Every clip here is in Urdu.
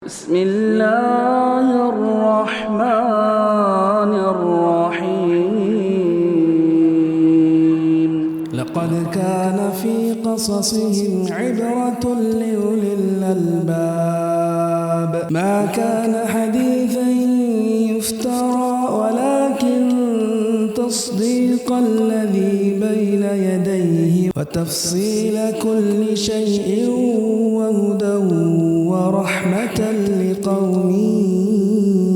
بسم اللہ الرحمن الرحیم لقد كان في قصصهم عبرة لأولي الألباب ما كان حديثا يفترى ولكن تصديق الذي بين يديه وتفصيل كل شيء وهدى ورحمة لقوم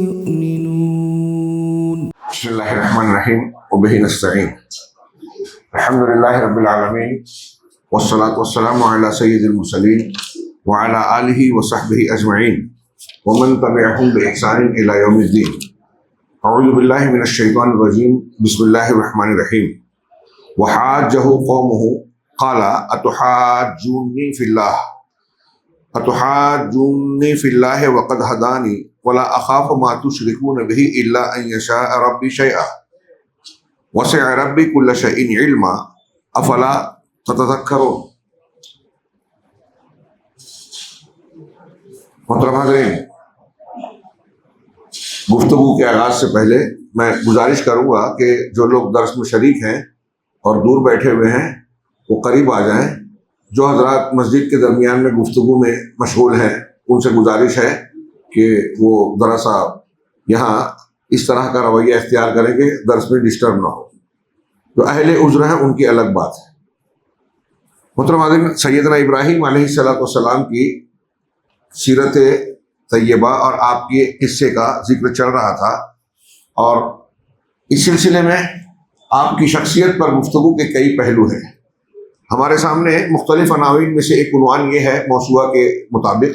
يؤمنون. بسم الله الرحمن الرحيم وبه نستعين. الحمد لله رب العالمين والصلاة والسلام على سيد المرسلين وعلى آله وصحبه أجمعين ومن تبعهم بإحسان إلى يوم الدين. أعوذ بالله من الشيطان الرجيم. بسم الله الرحمن الرحيم. وحاجه قومه قال أتحاجوني في الله وقد هداني ولا أخاف ما تشركون به إلا أن يشاء ربي شيئا وسع ربي كل شيء علما أفلا تتذكرون. محترم حاضرین، گفتگو کے آغاز سے پہلے میں گزارش کروں گا کہ جو لوگ درس میں شریک ہیں اور دور بیٹھے ہوئے ہیں وہ قریب آ جائیں. جو حضرات مسجد کے درمیان میں گفتگو میں مشغول ہیں ان سے گزارش ہے کہ وہ ذرا سا یہاں اس طرح کا رویہ اختیار کریں کہ درس میں ڈسٹرب نہ ہو. جو اہل عذر ہیں ان کی الگ بات ہے. محترم حاضرین، سیدنا ابراہیم علیہ السلام کی سیرت طیبہ اور آپ کے قصے کا ذکر چل رہا تھا، اور اس سلسلے میں آپ کی شخصیت پر گفتگو کے کئی پہلو ہیں. ہمارے سامنے مختلف عناوین میں سے ایک عنوان یہ ہے موضوع کے مطابق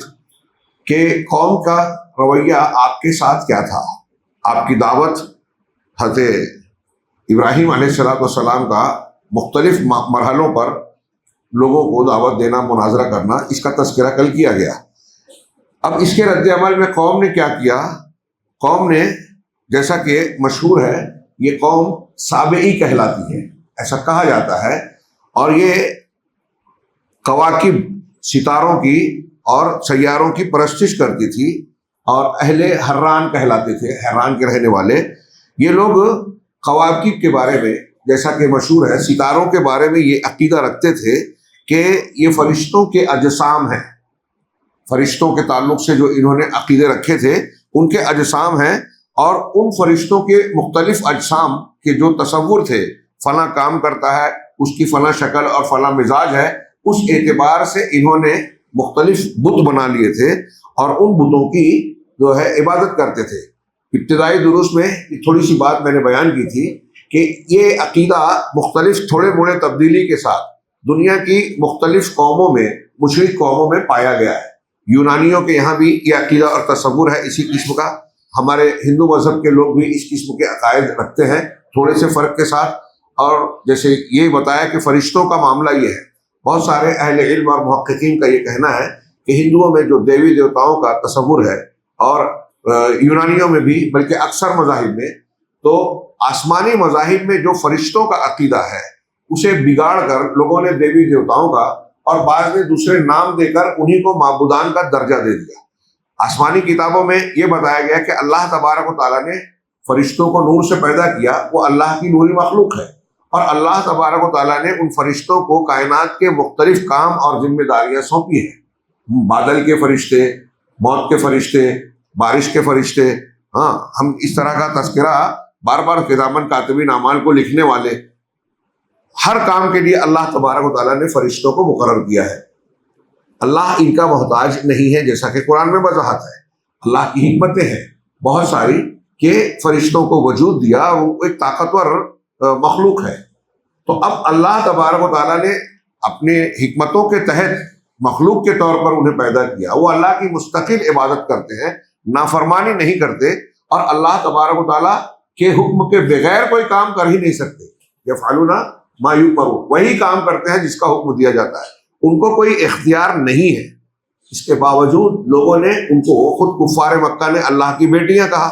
کہ قوم کا رویہ آپ کے ساتھ کیا تھا. آپ کی دعوت، حضرت ابراہیم علیہ السلام کا مختلف مرحلوں پر لوگوں کو دعوت دینا، مناظرہ کرنا، اس کا تذکرہ کل کیا گیا. اب اس کے رد عمل میں قوم نے کیا کیا؟ قوم نے، جیسا کہ مشہور ہے، یہ قوم سابعی کہلاتی ہے، ایسا کہا جاتا ہے، اور یہ کواکب، ستاروں کی اور سیاروں کی پرستش کرتی تھی، اور اہل حران کہلاتے تھے، حران کے رہنے والے. یہ لوگ کواکب کے بارے میں، جیسا کہ مشہور ہے، ستاروں کے بارے میں یہ عقیدہ رکھتے تھے کہ یہ فرشتوں کے اجسام ہیں. فرشتوں کے تعلق سے جو انہوں نے عقیدے رکھے تھے ان کے اجسام ہیں، اور ان فرشتوں کے مختلف اجسام کے جو تصور تھے، فلاں کام کرتا ہے، اس کی فلاں شکل اور فلاں مزاج ہے، اس اعتبار سے انہوں نے مختلف بت بنا لیے تھے اور ان بتوں کی جو ہے عبادت کرتے تھے. ابتدائی دروس میں تھوڑی سی بات میں نے بیان کی تھی کہ یہ عقیدہ مختلف تھوڑے موڑے تبدیلی کے ساتھ دنیا کی مختلف قوموں میں، مشرک قوموں میں پایا گیا ہے. یونانیوں کے یہاں بھی یہ عقیدہ اور تصور ہے اسی قسم کا. ہمارے ہندو مذہب کے لوگ بھی اس قسم کے عقائد رکھتے ہیں، تھوڑے سے فرق کے ساتھ. اور جیسے یہ بتایا کہ فرشتوں کا معاملہ یہ ہے، بہت سارے اہل علم اور محققین کا یہ کہنا ہے کہ ہندوؤں میں جو دیوی دیوتاؤں کا تصور ہے، اور یونانیوں میں بھی، بلکہ اکثر مذاہب میں، تو آسمانی مذاہب میں جو فرشتوں کا عقیدہ ہے اسے بگاڑ کر لوگوں نے دیوی دیوتاؤں کا اور بعض میں دوسرے نام دے کر انہی کو معبودان کا درجہ دے دیا. آسمانی کتابوں میں یہ بتایا گیا کہ اللہ تبارک و تعالیٰ نے فرشتوں کو نور سے پیدا کیا، وہ اللہ کی نوری مخلوق ہے، اور اللہ تبارک و تعالیٰ نے ان فرشتوں کو کائنات کے مختلف کام اور ذمہ داریاں سونپی ہیں. بادل کے فرشتے، موت کے فرشتے، بارش کے فرشتے، ہم اس طرح کا تذکرہ بار بار کتاباً کاتبین اعمال کو لکھنے والے، ہر کام کے لیے اللہ تبارک و تعالیٰ نے فرشتوں کو مقرر کیا ہے. اللہ ان کا محتاج نہیں ہے، جیسا کہ قرآن میں وضاحت ہے. اللہ کی حکمتیں ہیں بہت ساری کہ فرشتوں کو وجود دیا، وہ ایک طاقتور مخلوق ہے. تو اب اللہ تبارک و تعالیٰ نے اپنے حکمتوں کے تحت مخلوق کے طور پر انہیں پیدا کیا. وہ اللہ کی مستقل عبادت کرتے ہیں، نافرمانی نہیں کرتے، اور اللہ تبارک و تعالیٰ کے حکم کے بغیر کوئی کام کر ہی نہیں سکتے. یفعلون ما یؤمرون، وہی کام کرتے ہیں جس کا حکم دیا جاتا ہے. ان کو کوئی اختیار نہیں ہے. اس کے باوجود لوگوں نے ان کو، خود کفار مکہ نے اللہ کی بیٹیاں کہا،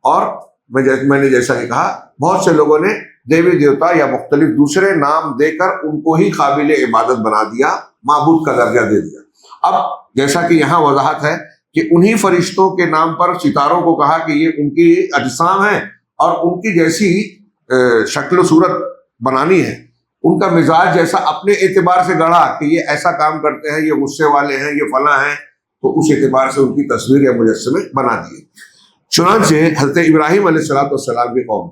اور میں نے جیسا کہ کہا بہت سے لوگوں نے دیوی دیوتا یا مختلف دوسرے نام دے کر ان کو ہی قابل عبادت بنا دیا، معبود کا درجہ دے دیا. اب جیسا کہ یہاں وضاحت ہے کہ انہی فرشتوں کے نام پر ستاروں کو کہا کہ یہ ان کی اجسام ہیں اور ان کی جیسی شکل و صورت بنانی ہے، ان کا مزاج جیسا اپنے اعتبار سے گڑھا کہ یہ ایسا کام کرتے ہیں، یہ غصے والے ہیں، یہ فلاں ہیں، تو اس اعتبار سے ان کی تصویر یا مجسمے بنا دیے۔ چنانچہ حضرت ابراہیم علیہ السلام کی قوم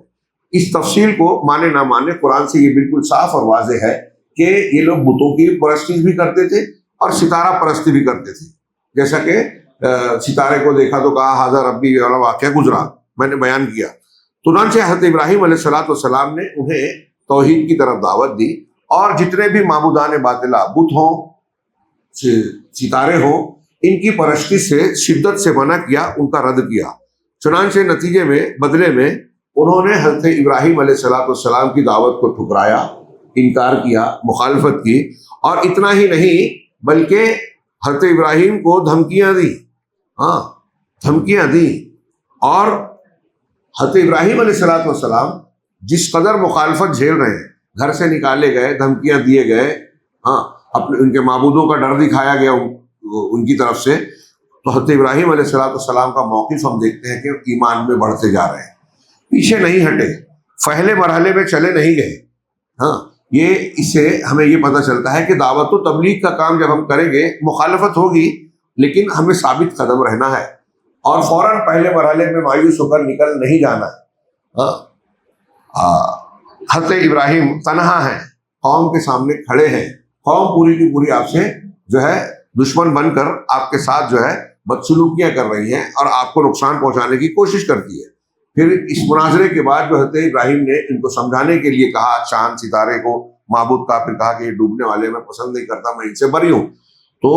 اس تفصیل کو مانے نہ مانے، قرآن سے یہ بالکل صاف اور واضح ہے کہ یہ لوگ بتوں کی پرستی بھی کرتے تھے اور ستارہ پرستی بھی کرتے تھے، جیسا کہ ستارے کو دیکھا تو کہا ھذا ربی والا واقعہ گزرا، میں نے بیان کیا۔ چنانچہ حضرت ابراہیم علیہ السلام نے انہیں توحید کی طرف دعوت دی اور جتنے بھی معبودان باطلہ، بت ہوں، ستارے ہوں، ان کی پرستی سے شدت سے منع کیا، ان کا رد کیا۔ چنانچہ نتیجے میں بدلے میں انہوں نے حضرت ابراہیم علیہ السلام کی دعوت کو ٹھکرایا، انکار کیا، مخالفت کی، اور اتنا ہی نہیں بلکہ حضرت ابراہیم کو دھمکیاں دی، دھمکیاں دی، اور حضرت ابراہیم علیہ السلام جس قدر مخالفت جھیل رہے ہیں، گھر سے نکالے گئے، دھمکیاں دیے گئے، اپنے ان کے معبودوں کا ڈر دکھایا گیا ان کی طرف سے، تو حضرت ابراہیم علیہ السلام کا موقف ہم دیکھتے ہیں کہ ایمان میں بڑھتے جا رہے ہیں، پیچھے نہیں ہٹے، پہلے مرحلے میں چلے نہیں گئے۔ یہ اس سے ہمیں یہ پتہ چلتا ہے کہ دعوت و تبلیغ کا کام جب ہم کریں گے، مخالفت ہوگی لیکن ہمیں ثابت قدم رہنا ہے اور فوراً پہلے مرحلے میں مایوس ہو کر نکل نہیں جانا ہے۔ حضرت ابراہیم تنہا ہیں، قوم کے سامنے کھڑے ہیں، قوم پوری کی پوری آپ سے جو ہے دشمن بن کر آپ کے ساتھ جو ہے بدسلوکیاں کر رہی ہیں اور آپ کو نقصان پہنچانے کی کوشش کرتی ہے۔ پھر اس مناظرے کے بعد جو حضرت ابراہیم نے ان کو سمجھانے کے لیے کہا، چاند ستارے کو معبود کا، پھر کہا کہ یہ ڈوبنے والے میں پسند نہیں کرتا، میں ان سے بری ہوں۔ تو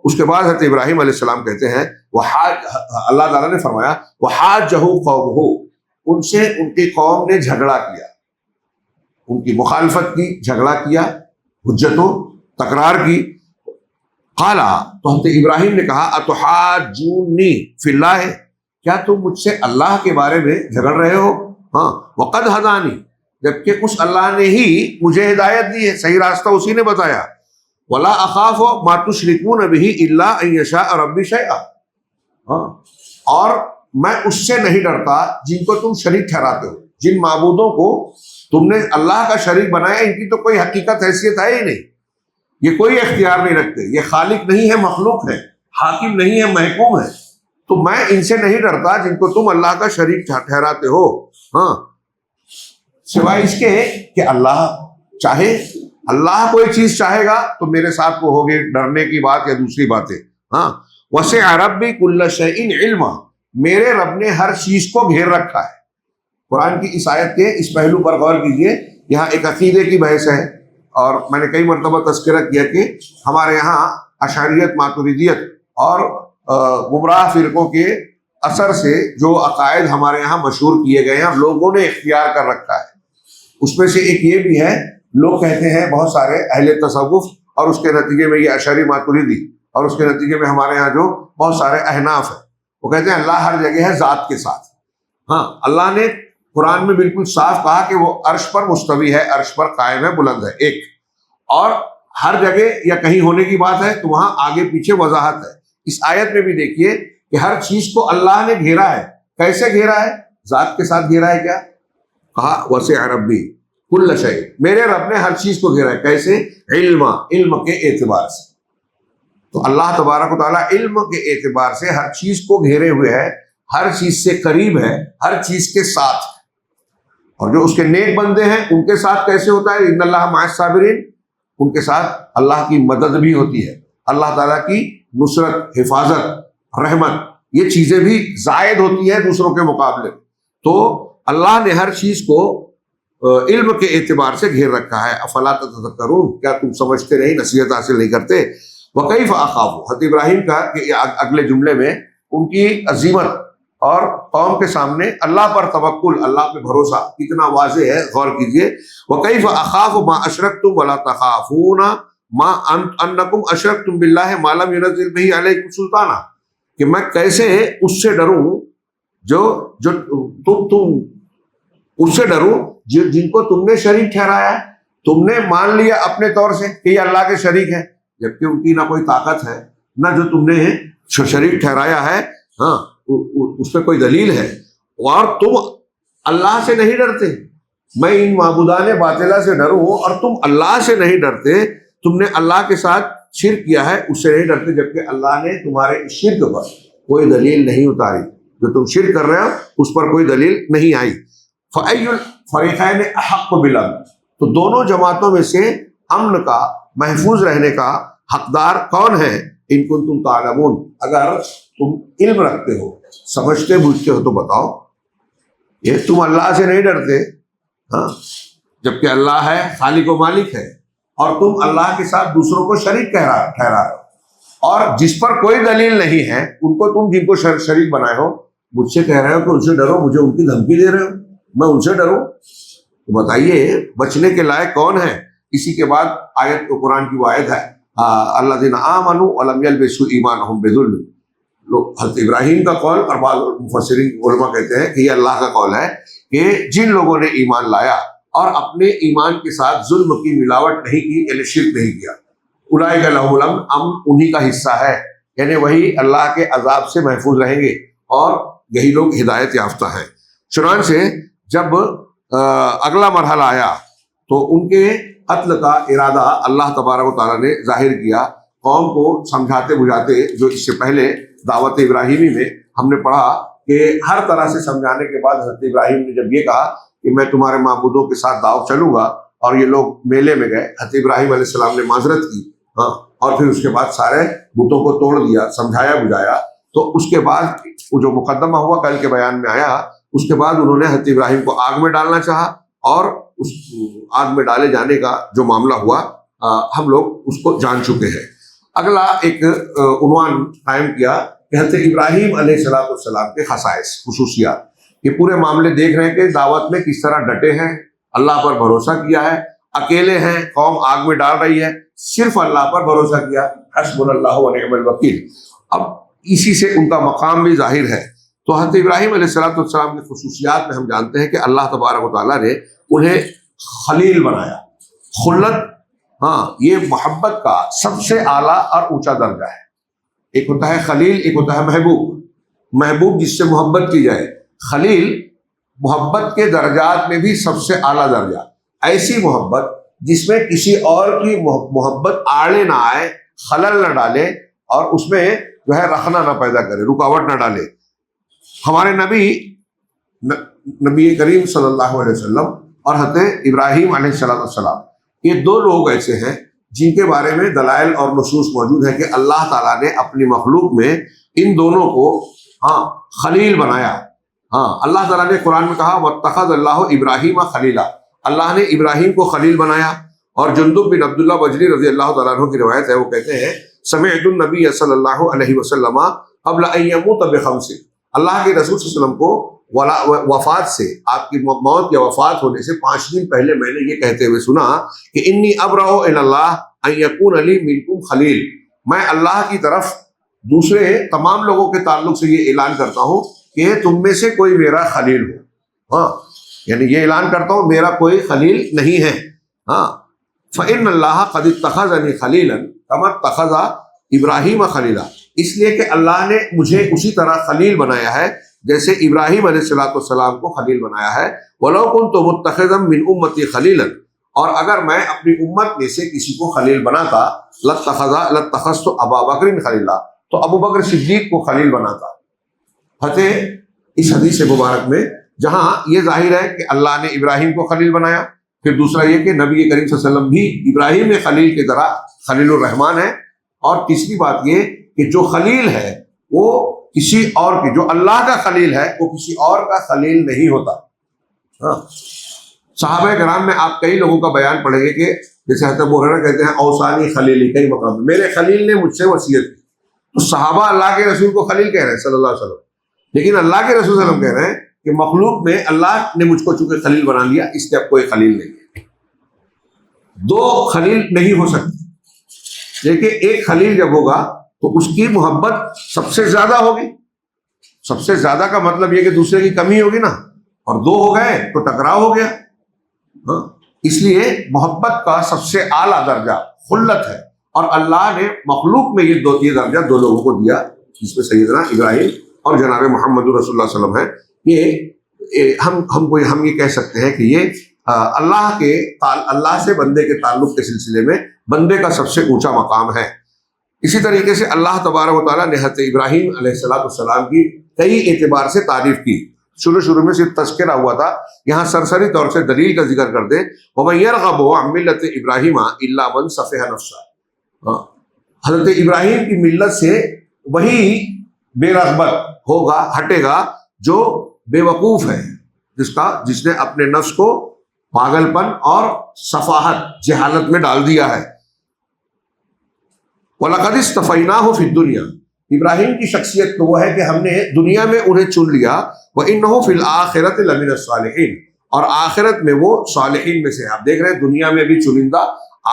اس کے بعد حضرت ابراہیم علیہ السلام کہتے ہیں، اللہ تعالیٰ نے فرمایا وَحَاجَّهُ قَوْمُهُ، ان سے ان کی قوم نے جھگڑا کیا، ان کی مخالفت کی، جھگڑا کیا، حجت و تکرار کی۔ قال، تو حضرت ابراہیم نے کہا اتحاجونی فی اللہ، کیا تم مجھ سے اللہ کے بارے میں جھگڑ رہے ہو؟ وقد ہدانی، جبکہ اس اللہ نے ہی مجھے ہدایت دی ہے، صحیح راستہ اسی نے بتایا۔ ولا اخاف ما تشرکون به الا ان یشاء ربی شیئا، اور میں اس سے نہیں ڈرتا جن کو تم شریک ٹھہراتے ہو، جن معبودوں کو تم نے اللہ کا شریک بنایا، ان کی تو کوئی حقیقت حیثیت ہے ہی نہیں، یہ کوئی اختیار نہیں رکھتے، یہ خالق نہیں ہے، مخلوق ہے، حاکم نہیں ہے، محکوم ہے، تو میں ان سے نہیں ڈرتا جن کو تم اللہ کا شریک ٹھہراتے ہو، سوائے اس کے کہ اللہ چاہے، اللہ کوئی چیز چاہے گا تو میرے ساتھ وہ ہوگی، ڈرنے کی بات یا دوسری باتیں۔ وسع ربی کل شیء علما، میرے رب نے ہر چیز کو گھیر رکھا ہے۔ قرآن کی اس آیت کے اس پہلو پر غور کیجئے، یہاں ایک عقیدے کی بحث ہے، اور میں نے کئی مرتبہ تذکرہ کیا کہ ہمارے یہاں اشعریت، ماتریدیت اور گمراہ فرقوں کے اثر سے جو عقائد ہمارے یہاں مشہور کیے گئے ہیں، لوگوں نے اختیار کر رکھا ہے۔ اس میں سے ایک یہ بھی ہے، لوگ کہتے ہیں بہت سارے اہل تصوف، اور اس کے نتیجے میں یہ اشعری ماتریدی، اور اس کے نتیجے میں ہمارے یہاں جو بہت سارے احناف ہیں، وہ کہتے ہیں اللہ ہر جگہ ہے ذات کے ساتھ۔ اللہ نے قرآن میں بالکل صاف کہا کہ وہ عرش پر مستوی ہے، عرش پر قائم ہے، بلند ہے، ایک، اور ہر جگہ یا کہیں ہونے کی بات ہے تو وہاں آگے پیچھے وضاحت ہے۔ اس آیت میں بھی دیکھیے کہ ہر چیز کو اللہ نے گھیرا ہے، کیسے گھیرا ہے؟ ذات کے ساتھ گھیرا ہے۔ کیا کہا؟ وسع ربی کل شیء، میرے رب نے ہر چیز کو گھیرا ہے، کیسے؟ علم کے اعتبار سے۔ تو اللہ تبارک و تعالیٰ علم کے اعتبار سے ہر چیز کو گھیرے ہوئے ہے، ہر چیز سے قریب ہے، ہر چیز کے ساتھ۔ اور جو اس کے نیک بندے ہیں ان کے ساتھ کیسے ہوتا ہے؟ ان اللہ مع الصابرین، ان کے ساتھ اللہ کی مدد بھی ہوتی ہے، اللہ تعالیٰ کی نصرت، حفاظت، رحمت، یہ چیزیں بھی زائد ہوتی ہیں دوسروں کے مقابلے۔ تو اللہ نے ہر چیز کو علم کے اعتبار سے گھیر رکھا ہے۔ افلا تتذکرون، کیا تم سمجھتے نہیں، نصیحت حاصل نہیں کرتے؟ وکیف اخاف، حضرت ابراہیم کا کہ اگلے جملے میں ان کی عظیمت اور قوم کے سامنے اللہ پر توکل، اللہ پہ بھروسہ کتنا واضح ہے، غور کیجئے۔ وکیف اخاف ما اشرکتم ولا تخافون ما انکم اشرکتم باللہ ما لم ينزل به علیکم سلطانا، کہ میں کیسے اس سے ڈروں جو تم اس سے ڈروں جن کو تم نے شریک ٹھہرایا ہے، تم نے مان لیا اپنے طور سے کہ یہ اللہ کے شریک ہے، جبکہ ان کی نہ کوئی طاقت ہے، نہ جو تم نے شریک ٹھہرایا ہے، ہاں اس پہ کوئی دلیل ہے، اور تم اللہ سے نہیں ڈرتے، میں ان معبودان باطلہ سے ڈروں اور تم اللہ سے نہیں ڈرتے، تم نے اللہ کے ساتھ شرک کیا ہے اس سے نہیں ڈرتے، جبکہ اللہ نے تمہارے اس شرک پر کوئی دلیل نہیں اتاری، جو تم شرک کر رہے ہو اس پر کوئی دلیل نہیں آئی۔ فَأَيُّ الْفَرِيقَيْنِ أَحَقُّ بِالْأَمْنِ، تو دونوں جماعتوں میں سے امن کا، محفوظ رہنے کا حقدار کون ہے؟ ان کنتم تعلمون، اگر تم علم رکھتے ہو، سمجھتے بوجھتے ہو تو بتاؤ۔ یہ تم اللہ سے نہیں ڈرتے، ہاں، جبکہ اللہ ہے، خالق و مالک ہے، اور تم اللہ کے ساتھ دوسروں کو شریک ٹھہرا رہے ہو، اور جس پر کوئی دلیل نہیں ہے ان کو تم جن کو شریک بنائے ہو، مجھ سے کہہ رہے ہو کہ ان سے ڈرو، مجھے ان کی دھمکی دے رہے ہو میں ان سے ڈروں؟ تو بتائیے بچنے کے لائق کون ہے؟ اسی کے بعد آیت کو، قرآن کی وہ آیت ہے، الذین آمنوا ولم یلبسوا ایمانہم بظلم، حضرت ابراہیم کا قول، اور بعض مفسرین علماء کہتے ہیں کہ یہ اللہ کا قول ہے کہ جن لوگوں نے ایمان لایا اور اپنے ایمان کے ساتھ ظلم کی، ملاوٹ نہیں کی، یعنی شرک نہیں کیا، اولئک لہم الامن، امن انہی کا حصہ ہے، یعنی وہی اللہ کے عذاب سے محفوظ رہیں گے، اور یہی لوگ ہدایت یافتہ ہیں۔ چنانچہ جب اگلا مرحلہ آیا تو ان کے قتل کا ارادہ اللہ تبارک و تعالیٰ نے ظاہر کیا، قوم کو سمجھاتے بجھاتے، جو اس سے پہلے دعوت ابراہیمی میں ہم نے پڑھا کہ ہر طرح سے سمجھانے کے بعد حضرت ابراہیم نے جب یہ کہا کہ میں تمہارے معبودوں کے ساتھ داؤ چلوں گا، اور یہ لوگ میلے میں گئے، حضرت ابراہیم علیہ السلام نے معذرت کی، ہاں، اور پھر اس کے بعد سارے بتوں کو توڑ دیا، سمجھایا بجھایا، تو اس کے بعد وہ جو مقدمہ ہوا کل کے بیان میں آیا، اس کے بعد انہوں نے حضرت ابراہیم کو آگ میں ڈالنا چاہا، اور اس آگ میں ڈالے جانے کا جو معاملہ ہوا ہم لوگ اس کو جان چکے ہیں۔ اگلا ایک عنوان قائم کیا کہ حضرت ابراہیم علیہ السلام کے خصائص، خصوصیات، یہ پورے معاملے دیکھ رہے ہیں کہ دعوت میں کس طرح ڈٹے ہیں، اللہ پر بھروسہ کیا ہے، اکیلے ہیں، قوم آگ میں ڈال رہی ہے، صرف اللہ پر بھروسہ کیا، حسبنا اللہ ونعم الوکیل۔ اب اسی سے ان کا مقام بھی ظاہر ہے۔ تو حضرت ابراہیم علیہ السلام کی خصوصیات میں ہم جانتے ہیں کہ اللہ تبارک و تعالیٰ نے انہیں خلیل بنایا۔ خلت، ہاں، یہ محبت کا سب سے اعلیٰ اور اونچا درجہ ہے۔ ایک ہوتا ہے خلیل، ایک ہوتا ہے محبوب، محبوب جس سے محبت کی جائے، خلیل محبت کے درجات میں بھی سب سے اعلیٰ درجہ، ایسی محبت جس میں کسی اور کی محبت آڑے نہ آئے، خلل نہ ڈالے، اور اس میں جو ہے رخنا نہ پیدا کرے، رکاوٹ نہ ڈالے۔ ہمارے نبی کریم صلی اللہ علیہ وسلم اور حضرت ابراہیم علیہ السلام، یہ دو لوگ ایسے ہیں جن کے بارے میں دلائل اور نصوص موجود ہے کہ اللہ تعالیٰ نے اپنی مخلوق میں ان دونوں کو خلیل بنایا۔ اللہ تعالیٰ نے قرآن میں کہا وَاتَّخَذَ اللَّهُ إِبْرَاهِيمَ خَلِيلًا، اللہ نے ابراہیم کو خلیل بنایا۔ اور جندب بن عبداللہ بجلی رضی اللہ تعالیٰ عنہ کی روایت ہے، وہ کہتے ہیں سمعت النبی صلی اللہ علیہ وسلم قبل ان يموت بخمس، اللہ کے رسول صلی اللہ علیہ وسلم کو وفات سے، آپ کی موت یا وفات ہونے سے 5 دن پہلے میں نے یہ کہتے ہوئے سنا کہ انی ابرأ الی اللہ ان یکون لی منکم خلیل، میں اللہ کی طرف دوسرے تمام لوگوں کے تعلق سے یہ اعلان کرتا ہوں کہ تم میں سے کوئی میرا خلیل ہو، یعنی یہ اعلان کرتا ہوں میرا کوئی خلیل نہیں ہے۔ فإن اللہ قد اتخذنی خلیلا کما اتخذ ابراہیم خلیلا، اس لیے کہ اللہ نے مجھے اسی طرح خلیل بنایا ہے جیسے ابراہیم علیہ السلام کو خلیل بنایا ہے۔ وَلَوْ كُنْتُ مُتَّخِذًا مِّنْ أُمَّتِي خَلِيلًا، اور اگر میں اپنی امت میں سے کسی کو خلیل بناتا، لَاتَّخَذْتُ أَبَا بَكْرٍ خَلِيلًا، تو ابو بکر صدیق کو خلیل بناتا۔ اس حدیث مبارک میں جہاں یہ ظاہر ہے کہ اللہ نے ابراہیم کو خلیل بنایا، پھر دوسرا یہ کہ نبی کریم صلی اللہ علیہ وسلم بھی ابراہیم خلیل کی طرح خلیل الرحمن ہے، اور تیسری بات یہ کہ جو خلیل ہے وہ کسی اور کی، جو اللہ کا خلیل ہے وہ کسی اور کا خلیل نہیں ہوتا۔ صحابہ کرام میں آپ کئی لوگوں کا بیان پڑھیں گے کہ جیسے حضرت ابو ہریرہ کہتے ہیں اوصانی خلیلی، کئی مقام میرے خلیل نے مجھ سے وصیت کی، تو صحابہ اللہ کے رسول کو خلیل کہہ رہے ہیں صلی اللہ علیہ وسلم، لیکن اللہ کے رسول صلی اللہ علیہ وسلم کہہ رہے ہیں کہ مخلوق میں اللہ نے مجھ کو چونکہ خلیل بنا لیا، اس لیے اب کوئی خلیل نہیں ہے۔ دو خلیل نہیں ہو سکتے، لیکن ایک خلیل جب ہوگا تو اس کی محبت سب سے زیادہ ہوگی۔ سب سے زیادہ کا مطلب یہ کہ دوسرے کی کمی ہوگی نا، اور دو ہو گئے تو ٹکراؤ ہو گیا۔ اس لیے محبت کا سب سے اعلیٰ درجہ خلت ہے، اور اللہ نے مخلوق میں یہ درجہ دو لوگوں کو دیا، جس میں سیدنا ابراہیم اور جناب محمد رسول اللہ صلی اللہ علیہ وسلم ہیں، یہ ہم یہ کہہ سکتے ہیں کہ یہ اللہ سے بندے کے تعلق کے سلسلے میں بندے کا سب سے اونچا مقام ہے۔ اسی طریقے سے اللہ تبارک و تعالیٰ نے حضرت ابراہیم علیہ السلام کی کئی اعتبار سے تعریف کی۔ شروع میں صرف تذکرہ ہوا تھا، یہاں سرسری طور سے دلیل کا ذکر کر دیں، وَمَن يَرْغَبُ عَن مِّلَّةِ إِبْرَاهِيمَ إِلَّا مَن سَفِهَ نَفْسَهُ، حضرت ابراہیم کی ملت سے وہی بے رغبت ہوگا، ہٹے گا جو بے وقوف ہے، جس نے اپنے نفس کو پاگل پن اور سفاہت، جہالت میں ڈال دیا ہے۔ وَلَقَدِ اسْتَفَيْنَاهُ فِي الدُّنْيَا، ابراہیم کی شخصیت تو وہ ہے کہ ہم نے دنیا میں انہیں چن لیا، وَإِنَّهُ فِي الْآخِرَةِ لَمِنَ الصَّالِحِينَ، اور آخرت میں وہ صالحین میں سے ہے۔ آپ دیکھ رہے ہیں دنیا میں بھی چنندہ،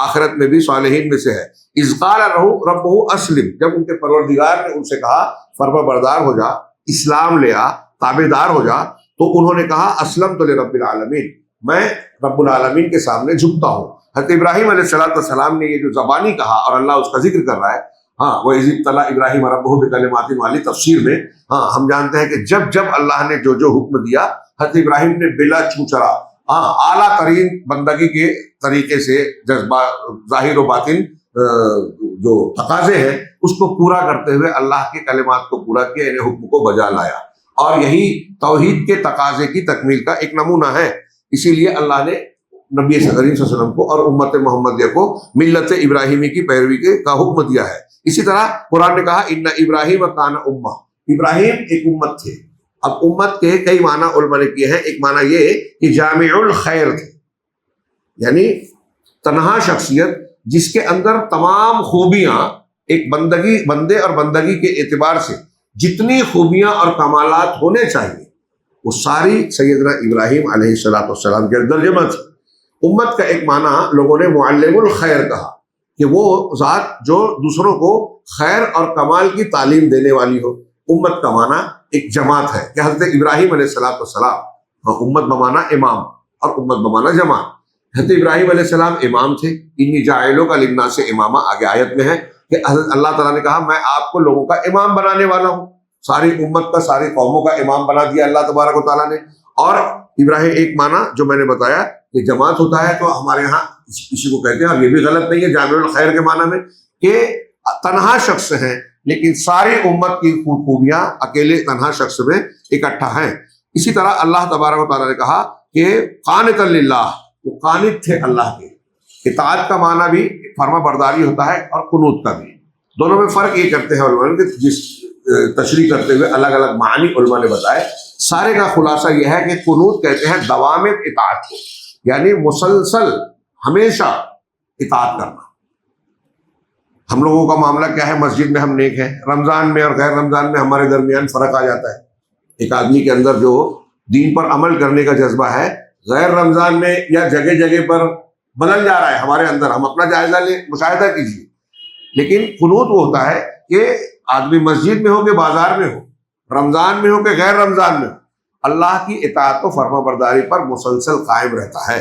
آخرت میں بھی صالحین میں سے ہے۔ اِذْ قَالَ لَهُ رَبُّهُ أَسْلِمْ، جب ان کے پروردگار نے ان سے کہا فرما بردار ہو جا، اسلام لے آ، تابعدار ہو جا، تو انہوں نے کہا اسلمت لرب العالمین، میں رب العالمین کے سامنے جھکتا ہوں۔ حضرت ابراہیم علیہ السلام نے یہ جو زبانی کہا اور اللہ اس کا ذکر کر رہا ہے، وَإِذِ ابْتَلَىٰ إِبْرَاهِيمَ رَبُّهُ بِكَلِمَاتٍ والی تفسیر میں ہم جانتے ہیں کہ جب اللہ نے جو حکم دیا، حضرت ابراہیم نے بلا چوچرا اعلیٰ ترین بندگی کے طریقے سے جذبہ ظاہر و باطن جو تقاضے ہیں اس کو پورا کرتے ہوئے اللہ کے کلمات کو پورا کیا، انہیں حکم کو بجا لایا، اور یہی توحید کے تقاضے کی تکمیل کا ایک نمونہ ہے۔ اسی لیے اللہ نے نبی کریم صلی اللہ علیہ وسلم کو اور امت محمدیہ کو ملت ابراہیمی کی پیروی کا حکم دیا ہے۔ اسی طرح قرآن نے کہا ان ابراہیم کان امہ، ابراہیم ایک امت تھے۔ اب امت کے کئی معنی علماء نے کیے ہیں۔ ایک معنی یہ کہ جامع الخیر تھے، یعنی تنہا شخصیت جس کے اندر تمام خوبیاں، ایک بندے اور بندگی کے اعتبار سے جتنی خوبیاں اور کمالات ہونے چاہیے وہ ساری سیدنا ابراہیم علیہ السلام کے ترجمہ تھی۔ امت کا ایک معنی لوگوں نے معلم الخیر کہا، کہ وہ ذات جو دوسروں کو خیر اور کمال کی تعلیم دینے والی ہو۔ امت کا معنی ایک جماعت ہے کہ حضرت ابراہیم علیہ السلام امت بمانا امام اور امت بمانا جماعت۔ حضرت ابراہیم علیہ السلام امام تھے، انی جاعلک للناس اماما، آگے آیت میں ہے کہ حضرت اللہ تعالیٰ نے کہا میں آپ کو لوگوں کا امام بنانے والا ہوں، ساری امت کا، ساری قوموں کا امام بنا دیا اللہ تبارک و تعالیٰ نے۔ اور ابراہیم ایک معنی جو میں نے بتایا کہ جماعت ہوتا ہے، تو ہمارے ہاں کسی کو کہتے ہیں، اور یہ بھی غلط نہیں ہے جامع الخیر کے معنی میں، کہ تنہا شخص ہیں لیکن ساری امت کی خوبیاں اکیلے تنہا شخص میں اکٹھا ہیں۔ اسی طرح اللہ تبارک و تعالیٰ نے کہا کہ قانتا للہ، وہ قانت تھے اللہ کے۔ اطاعت کا معنی بھی فرما برداری ہوتا ہے اور قنوت کا بھی، دونوں میں فرق یہ کرتے ہیں علماء نے، جس تشریح کرتے ہوئے الگ الگ معنی علماء نے بتائے۔ سارے کا خلاصہ یہ ہے کہ قنوت کہتے ہیں دوام اطاعت کو، یعنی مسلسل ہمیشہ اطاعت کرنا۔ ہم لوگوں کا معاملہ کیا ہے، مسجد میں ہم نیک ہیں، رمضان میں اور غیر رمضان میں ہمارے درمیان فرق آ جاتا ہے۔ ایک آدمی کے اندر جو دین پر عمل کرنے کا جذبہ ہے، غیر رمضان میں یا جگہ جگہ پر بدل جا رہا ہے ہمارے اندر، ہم اپنا جائزہ لیں، مشاہدہ کیجیے۔ لیکن قنوت وہ ہوتا ہے کہ آدمی مسجد میں ہو کہ بازار میں ہو، رمضان میں ہو کہ غیر رمضان میں ہو، اللہ کی اطاعت و فرما برداری پر مسلسل قائم رہتا ہے۔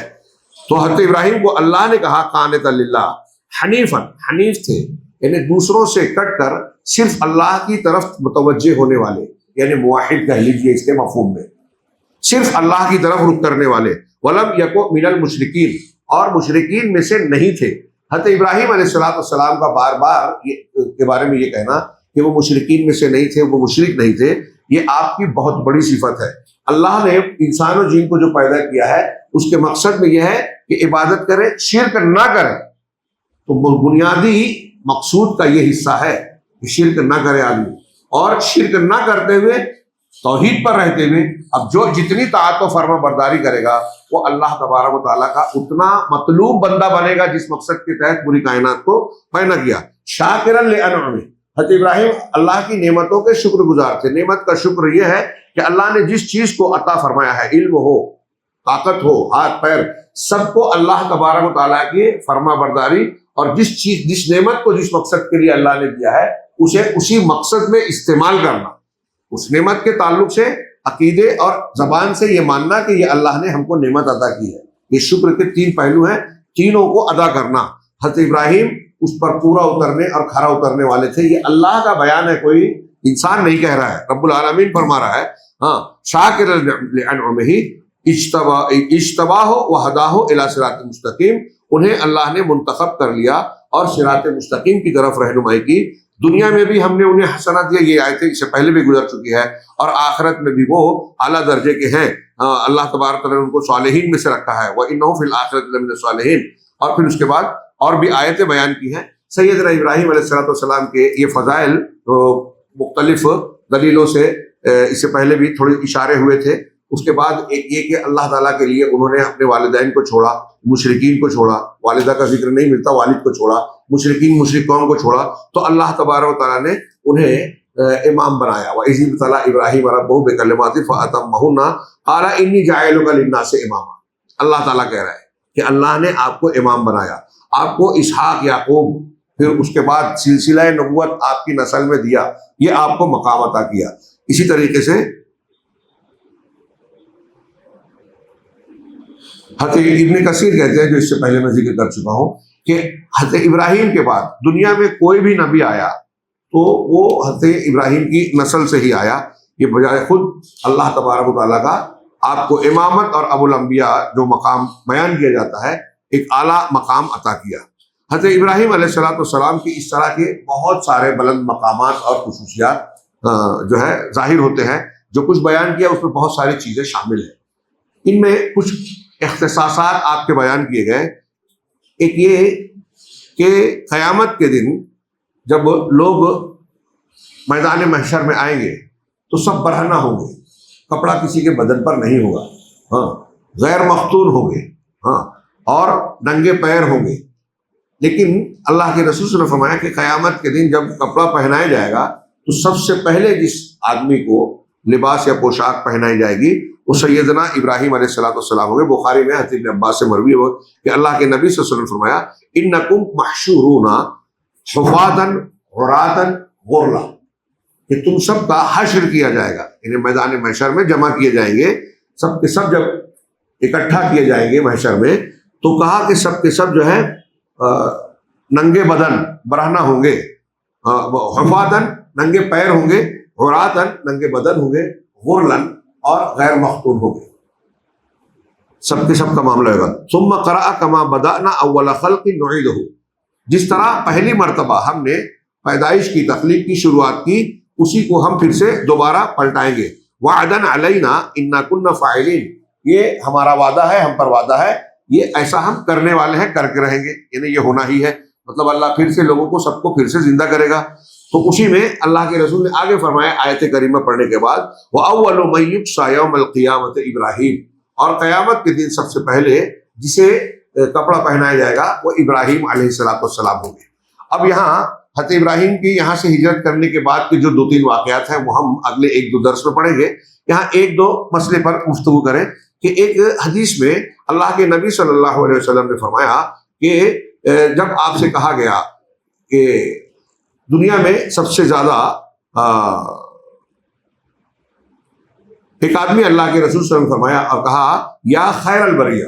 تو حضرت ابراہیم کو اللہ نے کہا قانتا للہ حنیفاً، حنیف تھے یعنی دوسروں سے کٹ کر صرف اللہ کی طرف متوجہ ہونے والے، یعنی موحد کہہ لیجیے اس کے مفہوم میں، صرف اللہ کی طرف رخ کرنے والے۔ ولم یکو من المشرکین، اور مشرکین میں سے نہیں تھے۔ حضرت ابراہیم علیہ السلام کا بار بار کے بارے میں یہ کہنا کہ وہ مشرکین میں سے نہیں تھے، وہ مشرک نہیں تھے، یہ آپ کی بہت بڑی صفت ہے۔ اللہ نے انسان و جن کو جو پیدا کیا ہے اس کے مقصد میں یہ ہے کہ عبادت کرے، شرک نہ کرے۔ تو بنیادی مقصود کا یہ حصہ ہے کہ شرک نہ کرے آدمی، اور شرک نہ کرتے ہوئے توحید پر رہتے ہوئے اب جو جتنی طاعت و فرما برداری کرے گا وہ اللہ تبارک و تعالیٰ کا اتنا مطلوب بندہ بنے گا جس مقصد کے تحت پوری کائنات کو پیدا کیا۔ شاکرا لانعمہ، حضرت ابراہیم اللہ کی نعمتوں کے شکر گزار تھے۔ نعمت کا شکر یہ ہے کہ اللہ نے جس چیز کو عطا فرمایا ہے، علم ہو، طاقت ہو، ہاتھ پیر، سب کو اللہ تبارک و تعالیٰ کی فرما برداری اور جس نعمت کو جس مقصد کے لیے اللہ نے دیا ہے اسے اسی مقصد میں استعمال کرنا۔ اس نعمت کے تعلق سے عقیدے اور زبان سے یہ ماننا کہ یہ اللہ نے ہم کو نعمت عطا کی ہے۔ یہ شکر کے تین پہلو ہیں، تینوں کو ادا کرنا۔ حضرت ابراہیم اس پر پورا اترنے اور کھرا اترنے والے تھے۔ یہ اللہ کا بیان ہے کوئی انسان نہیں کہہ رہا ہے، رب العالمین فرما رہا ہے ہاں شاکر لانعمہ اجتباہ وہداہ الی صراط مستقیم، انہیں اللہ نے منتخب کر لیا اور صراط مستقیم کی طرف رہنمائی کی۔ دنیا میں بھی ہم نے انہیں حسنات دیا، یہ آیتیں اس سے پہلے بھی گزر چکی ہے، اور آخرت میں بھی وہ اعلیٰ درجے کے ہیں۔ اللہ تبارک تعالیٰ نے ان کو صالحین میں سے رکھا ہے، وَإِنَّهُ فِي الْآخِرَةِ لَمِنَ الصَّالِحِينَ۔ اور پھر اس کے بعد اور بھی آیتیں بیان کی ہیں۔ سیدنا ابراہیم علیہ السلام کے یہ فضائل مختلف دلیلوں سے اس سے پہلے بھی تھوڑے اشارے ہوئے تھے۔ اس کے بعد ایک یہ کہ اللہ تعالیٰ کے لیے انہوں نے اپنے والدین کو چھوڑا، مشرکین کو چھوڑا، والدہ کا ذکر نہیں ملتا، والد کو چھوڑا، مشرک قوم کو چھوڑا، تو اللہ تبارک و تعالیٰ نے انہیں امام بنایا۔ وَإِذِ ابْتَلَىٰ إِبْرَاهِيمَ رَبُّهُ بِكَلِمَاتٍ فَأَتَمَّهُنَّ قَالَ إِنِّي جَاعِلُكَ لِلنَّاسِ إِمَامًا۔ اللہ تعالیٰ کہہ رہا ہے کہ اللہ نے آپ کو امام بنایا، آپ کو اسحاق یعقوب، پھر اس کے بعد سلسلہ نبوت آپ کی نسل میں دیا، یہ آپ کو مقام عطا کیا۔ اسی طریقے سے حضرت ابن کثیر کہتے ہیں، جو اس سے پہلے میں ذکر کر چکا ہوں، کہ حضرت ابراہیم کے بعد دنیا میں کوئی بھی نبی آیا تو وہ حضرت ابراہیم کی نسل سے ہی آیا، یہ بجائے خود اللہ تبارک و تعالیٰ کا آپ کو امامت اور ابو الانبیاء جو مقام بیان کیا جاتا ہے، ایک اعلیٰ مقام عطا کیا۔ حضرت ابراہیم علیہ السلام کی اس طرح کے بہت سارے بلند مقامات اور خصوصیات جو ہے ظاہر ہوتے ہیں۔ جو کچھ بیان کیا اس میں بہت ساری چیزیں شامل ہیں، ان میں کچھ اختصاصات آپ کے بیان کیے گئے۔ ایک یہ کہ قیامت کے دن جب لوگ میدان محشر میں آئیں گے تو سب برہنہ ہوں گے، کپڑا کسی کے بدن پر نہیں ہوگا، ہاں غیر مختون ہوں گے، ہاں اور ننگے پیر ہوں گے۔ لیکن اللہ کے رسول صلی اللہ علیہ وسلم نے فرمایا کہ قیامت کے دن جب کپڑا پہنایا جائے گا تو سب سے پہلے جس آدمی کو لباس یا پوشاک پہنائی جائے گی وہ سیدنا ابراہیم علیہ السلام ہوں گے۔ بخاری میں حضرت ابن عباس سے مروی ہے کہ اللہ کے نبی صلی اللہ علیہ وسلم نے فرمایا انکم محشورون حفاظا عراتا غرلا، کہ تم سب کا حشر کیا جائے گا، یعنی میدان محشر میں جمع کیے جائیں گے، سب کے سب جب اکٹھا کیے جائیں گے محشر میں، تو کہا کہ سب کے سب جو ہے ننگے بدن برہنہ ہوں گے، حفاظاً ننگے پیر ہوں گے، عراتا ننگے بدن ہوں گے، غرلن اور غیر مختون ہوں گے، سب کے سب کا معاملہ ہوگا۔ ثم قرأ کما بدأنا اول خلق نعیدہ، جس طرح پہلی مرتبہ ہم نے پیدائش کی، تخلیق کی شروعات کی، اسی کو ہم پھر سے دوبارہ پلٹائیں گے۔ وعدا علینا انا کنا فاعلین، یہ ہمارا وعدہ ہے، ہم پر وعدہ ہے، یہ ایسا ہم کرنے والے ہیں، کر کے رہیں گے، یعنی یہ ہونا ہی ہے، مطلب اللہ پھر سے لوگوں کو سب کو پھر سے زندہ کرے گا۔ تو اسی میں اللہ کے رسول نے آگے فرمایا آیت کریمہ پڑھنے کے بعد وَأَوَّلُ مَن يُكْسَى يَوْمَ الْقِيَامَةِ إِبْرَاهِيمُ، اور قیامت کے دن سب سے پہلے جسے کپڑا پہنایا جائے گا وہ ابراہیم علیہ السلام ہوں گے۔ اب یہاں حضرت ابراہیم کی یہاں سے ہجرت کرنے کے بعد کے جو دو تین واقعات ہیں وہ ہم اگلے ایک دو درس میں پڑھیں گے۔ یہاں ایک دو مسئلے پر گفتگو کریں کہ ایک حدیث میں اللہ کے نبی صلی اللہ علیہ وسلم نے فرمایا کہ جب آپ سے کہا گیا کہ دنیا میں سب سے زیادہ ایک آدمی اللہ کے رسول صلی اللہ علیہ وسلم نے فرمایا اور کہا یا خیر البریہ،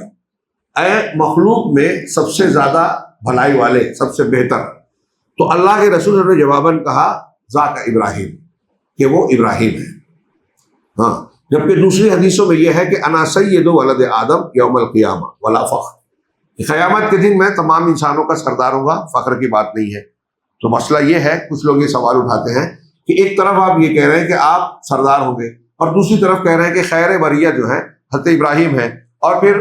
اے مخلوق میں سب سے زیادہ بھلائی والے، سب سے بہتر، تو اللہ کے رسول صلی اللہ علیہ وسلم نے جواباً کہا ذاک ابراہیم، کہ وہ ابراہیم ہے۔ ہاں، جبکہ دوسری حدیثوں میں یہ ہے کہ انا سید ولد آدم یوم القیامہ ولا فخر، قیامت کے دن میں تمام انسانوں کا سردار ہوں گا، فخر کی بات نہیں ہے۔ تو مسئلہ یہ ہے، کچھ لوگ یہ سوال اٹھاتے ہیں کہ ایک طرف آپ یہ کہہ رہے ہیں کہ آپ سردار ہوں گے اور دوسری طرف کہہ رہے ہیں کہ خیر بریہ جو ہے حضرت ابراہیم ہے، اور پھر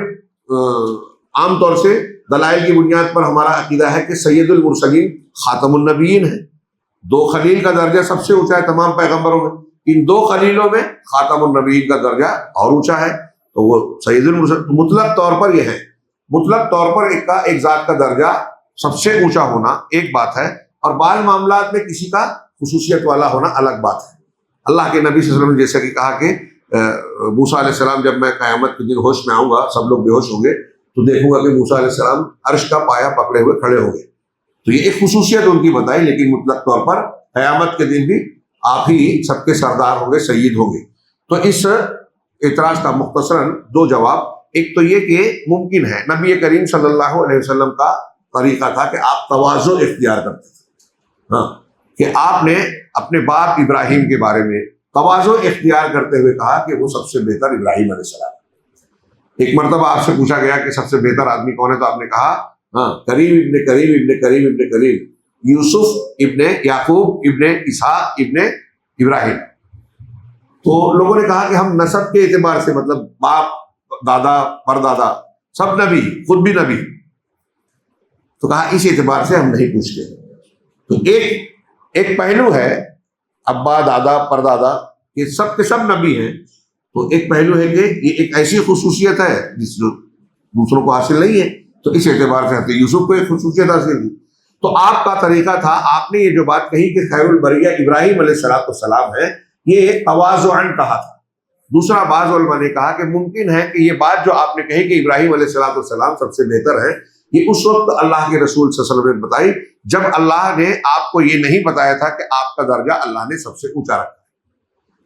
عام طور سے دلائل کی بنیاد پر ہمارا عقیدہ ہے کہ سید المرسلین خاتم النبیین ہے، دو خلیل کا درجہ سب سے اونچا ہے تمام پیغمبروں میں، ان دو خلیلوں میں خاتم النبیین کا درجہ اور اونچا ہے، تو وہ سید المرسلین مطلق طور پر یہ ہے، مطلق طور پر ایک ذات کا درجہ سب سے اونچا ہونا ایک بات ہے، اور بعض معاملات میں کسی کا خصوصیت والا ہونا الگ بات ہے۔ اللہ کے نبی صلی اللہ علیہ وسلم نے جیسا کہ کہا کہ موسیٰ علیہ السلام جب میں قیامت کے دن ہوش میں آؤں گا، سب لوگ بے ہوش ہوں گے، تو دیکھوں گا کہ موسیٰ علیہ السلام عرش کا پایا پکڑے ہوئے کھڑے ہوں گے، تو یہ ایک خصوصیت ان کی بتائی، لیکن مطلق طور پر قیامت کے دن بھی آپ ہی سب کے سردار ہوں گے، سید ہوں گے۔ تو اس اعتراض کا مختصراً دو جواب، ایک تو یہ کہ ممکن ہے، نبی کریم صلی اللہ علیہ وسلم کا طریقہ تھا کہ آپ تواضع اختیار کرتے تھے، ہاں کہ آپ نے اپنے باپ ابراہیم کے بارے میں تواضع اختیار کرتے ہوئے کہا کہ وہ سب سے بہتر ابراہیم علیہ السلام. ایک مرتبہ آپ سے پوچھا گیا کہ سب سے بہتر آدمی کون ہے، تو آپ نے کہا ہاں کریم ابن کریم ابن کریم ابن کریم، یوسف ابن یعقوب ابن اسحاق ابن ابراہیم. تو لوگوں نے کہا کہ ہم نسب کے اعتبار سے، مطلب باپ دادا پردادا سب نبی، خود بھی نبی، تو کہا اس اعتبار سے ہم نہیں پوچھتے. تو ایک پہلو ہے ابا دادا پردادا یہ سب کے سب نبی ہیں، تو ایک پہلو ہے کہ یہ ایک ایسی خصوصیت ہے جس جو دوسروں کو حاصل نہیں ہے، تو اس اعتبار سے حضرت یوسف کو ایک خصوصیت حاصل تھی. تو آپ کا طریقہ تھا، آپ نے یہ جو بات کہی کہ خیر البریہ ابراہیم علیہ السلام ہے، یہ تواضعاً کہا تھا. دوسرا بعض علماء نے کہا کہ ممکن ہے کہ یہ بات جو آپ نے کہی کہ ابراہیم علیہ السلام سب سے بہتر ہے، یہ اس وقت اللہ کے رسول صلی اللہ علیہ وسلم نے بتائی جب اللہ نے آپ کو یہ نہیں بتایا تھا کہ آپ کا درجہ اللہ نے سب سے اونچا رکھا.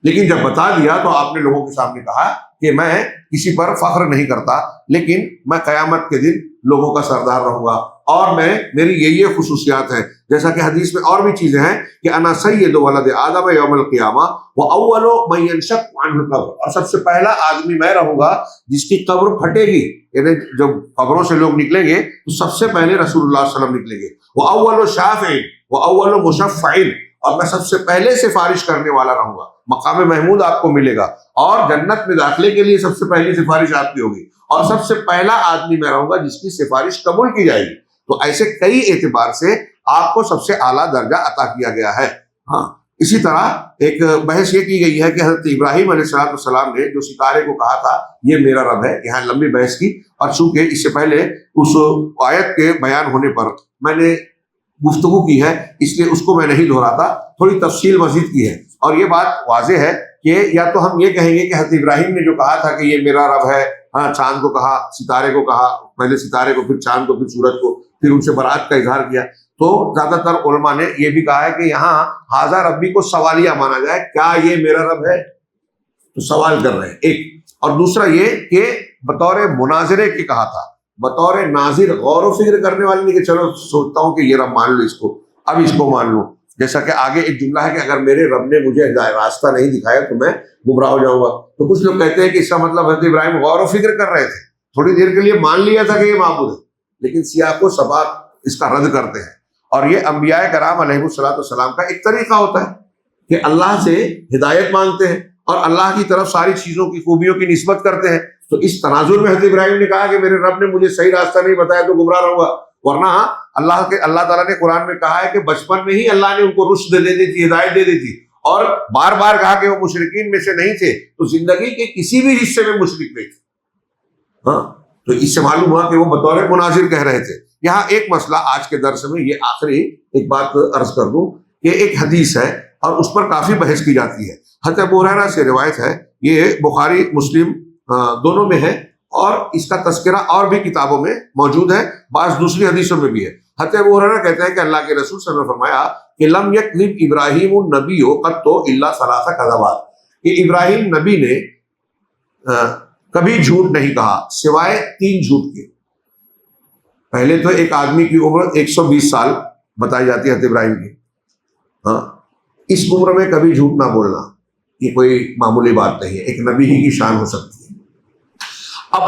لیکن جب بتا دیا تو آپ نے لوگوں کے سامنے کہا کہ میں کسی پر فخر نہیں کرتا، لیکن میں قیامت کے دن لوگوں کا سردار رہوں گا، اور میری یہ خصوصیات ہیں. جیسا کہ حدیث میں اور بھی چیزیں ہیں کہ انا سید ولد آدم یوم القیامہ واول من ينشق عنہ القبر، اور سب سے پہلا آدمی میں رہوں گا جس کی قبر پھٹے گی. یعنی جب قبروں سے لوگ نکلیں گے تو سب سے پہلے رسول اللہ صلی اللہ علیہ وسلم نکلیں گے. واول شافع واول مشفع، اور میں سب سے پہلے سفارش کرنے والا رہوں گا. مقام محمود آپ کو ملے گا، اور جنت میں داخلے کے لیے سب سے پہلی سفارش آپ کی ہوگی، اور سب سے پہلا آدمی میں رہوں گا جس کی سفارش قبول کی جائے گی. تو ایسے کئی اعتبار سے آپ کو سب سے اعلیٰ درجہ عطا کیا گیا ہے. ہاں اسی طرح ایک بحث یہ کی گئی ہے کہ حضرت ابراہیم علیہ السلام نے جو ستارے کو کہا تھا یہ میرا رب ہے، یہاں لمبی بحث کی، اور چونکہ اس سے پہلے اس آیت کے بیان ہونے پر میں نے گفتگو کی ہے اس لیے اس کو میں نہیں دہراتا، تھوڑی تفصیل مزید کی ہے. اور یہ بات واضح ہے کہ یا تو ہم یہ کہیں گے کہ حضرت ابراہیم نے جو کہا تھا کہ یہ میرا رب ہے، ہاں چاند کو کہا، ستارے کو کہا، پہلے ستارے کو، پھر چاند کو، پھر سورج کو، پھر ان سے برات کا اظہار کیا. تو زیادہ تر علماء نے یہ بھی کہا ہے کہ یہاں ھذا ربی کو سوالیہ مانا جائے، کیا یہ میرا رب ہے، تو سوال کر رہے ہیں ایک. اور دوسرا یہ کہ بطور مناظرے کے کہا تھا، بطور ناظر غور و فکر کرنے والے نہیں کہ چلو سوچتا ہوں کہ یہ رب مان لو اس کو، اب اس کو مان لو. جیسا کہ آگے ایک جملہ ہے کہ اگر میرے رب نے مجھے راستہ نہیں دکھایا تو میں گمراہ ہو جاؤں گا. تو کچھ لوگ کہتے ہیں کہ اس کا مطلب حضرت ابراہیم غور و فکر کر رہے تھے، تھوڑی دیر کے لیے مان لیا تھا کہ یہ معبود ہے، لیکن سیاق و سباق اس کا رد کرتے ہیں. اور یہ انبیاء کرام علیہ السلام کا ایک طریقہ ہوتا ہے کہ اللہ سے ہدایت مانگتے ہیں اور اللہ کی طرف ساری چیزوں کی خوبیوں کی نسبت کرتے ہیں. تو اس تناظر میں حضرت ابراہیم نے کہا کہ میرے رب نے مجھے صحیح راستہ نہیں بتایا تو گمراہ رہوں گا. ورنہ اللہ تعالیٰ نے قرآن میں کہا ہے کہ بچپن میں ہی اللہ نے ان کو رشد دے دی تھی، ہدایت دے دی تھی، اور بار بار کہا کہ وہ مشرکین میں سے نہیں تھے، تو زندگی کے کسی بھی حصے میں مشرک نہیں تھے. ہاں تو اس سے معلوم ہوا کہ وہ بطور مناظر کہہ رہے تھے. یہاں ایک مسئلہ آج کے درس میں یہ آخری ایک بات عرض کر دوں کہ ایک حدیث ہے اور اس پر کافی بحث کی جاتی ہے. حضرت ابو ہریرہ سے روایت ہے، یہ بخاری مسلم دونوں میں ہے، اور اس کا تذکرہ اور بھی کتابوں میں موجود ہے، بعض دوسری حدیثوں میں بھی ہے. حضرت ابو ہریرہ کہتے ہیں کہ اللہ کے رسول صلی اللہ علیہ وسلم نے فرمایا کہ لم یکذب ابراہیم النبی قط الا ثلاث کذبات، کہ ابراہیم نبی نے کبھی جھوٹ نہیں کہا سوائے 3 جھوٹ کے. پہلے تو ایک آدمی کی عمر 120 سال بتائی جاتی ہے حضرت ابراہیم کی. ہاں اس عمر میں کبھی جھوٹ نہ بولنا یہ کوئی معمولی بات نہیں ہے، ایک نبی ہی کی شان ہو سکتی ہے. اب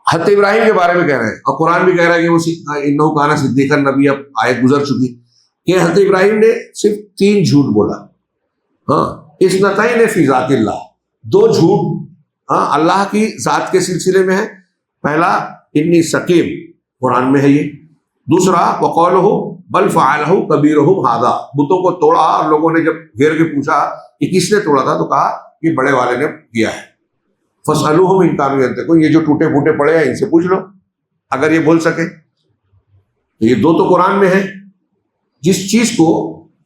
حضرت ابراہیم کے بارے میں کہہ رہے ہیں، اور قرآن بھی کہہ رہا ہے کہ وہ انہ کان صدیقا نبی، اب آیت گزر چکی کہ حضرت ابراہیم نے صرف 3 جھوٹ بولا. ہاں اثنتین فی ذات اللہ، 2 جھوٹ ہاں اللہ کی ذات کے سلسلے میں ہے. پہلا انی سقیم، قرآن میں ہے یہ. دوسرا وقولہ بل فعلہ کبیرہم ھذا، بتوں کو توڑا اور لوگوں نے جب گھیر کے پوچھا کہ کس نے توڑا تھا تو کہا کہ بڑے والے نے کیا ہے. فاسألوہم ان کانوا ینطقون، یہ جو ٹوٹے پھوٹے پڑے ہیں ان سے پوچھ لو اگر یہ بول سکے. یہ 2 تو قرآن میں ہے. جس چیز کو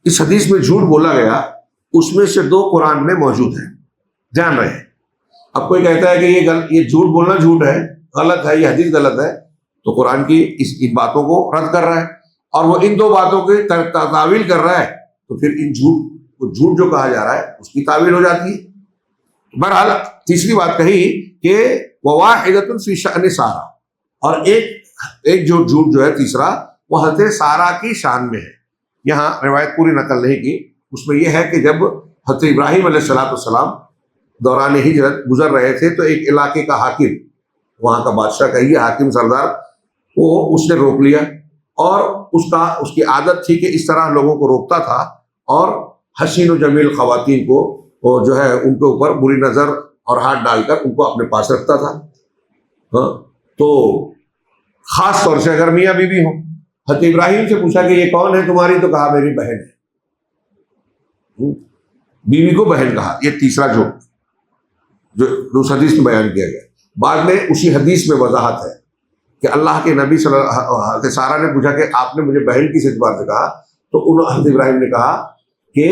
اس حدیث میں جھوٹ بولا گیا اس میں سے 2 قرآن میں موجود ہیں، دھیان رہے. اب کوئی کہتا ہے کہ یہ جھوٹ بولنا جھوٹ ہے، غلط ہے، یہ حدیث غلط ہے، تو قرآن کی ان باتوں کو رد کر رہا ہے اور وہ ان 2 باتوں کی تعویل کر رہا ہے، تو پھر ان جھوٹ جو کہا جا رہا ہے اس کی تعویل ہو جاتی ہے. بہرحال تیسری بات کہی کہ وواحدۃ فی شأن سارہ، اور ایک جو جھوٹ جو ہے تیسرا وہ حضرت سارہ کی شان میں ہے. یہاں روایت پوری نقل نہیں کی، اس میں یہ ہے کہ جب حضرت ابراہیم علیہ السلام دوران ہجرت گزر رہے تھے تو ایک علاقے کا حاکم، وہاں کا بادشاہ کہیے، حاکم سردار، وہ اس نے روک لیا، اور اس کی عادت تھی کہ اس طرح لوگوں کو روکتا تھا اور حسین و جمیل خواتین کو وہ جو ہے ان کے اوپر بری نظر اور ہاتھ ڈال کر ان کو اپنے پاس رکھتا تھا۔ تو خاص طور سے اگر میاں بیوی ہوں، حضرت ابراہیم سے پوچھا کہ یہ کون ہے تمہاری، تو کہا میری بہن ہے، بیوی کو بہن کہا۔ یہ تیسرا جو اس حدیث میں بیان کیا گیا۔ بعد میں اسی حدیث میں وضاحت ہے کہ اللہ کے نبی صلی اللہ علیہ وسلم سارا نے پوچھا کہ آپ نے مجھے بہن کس اعتبار سے کہا، تو حضرت ابراہیم نے کہا کہ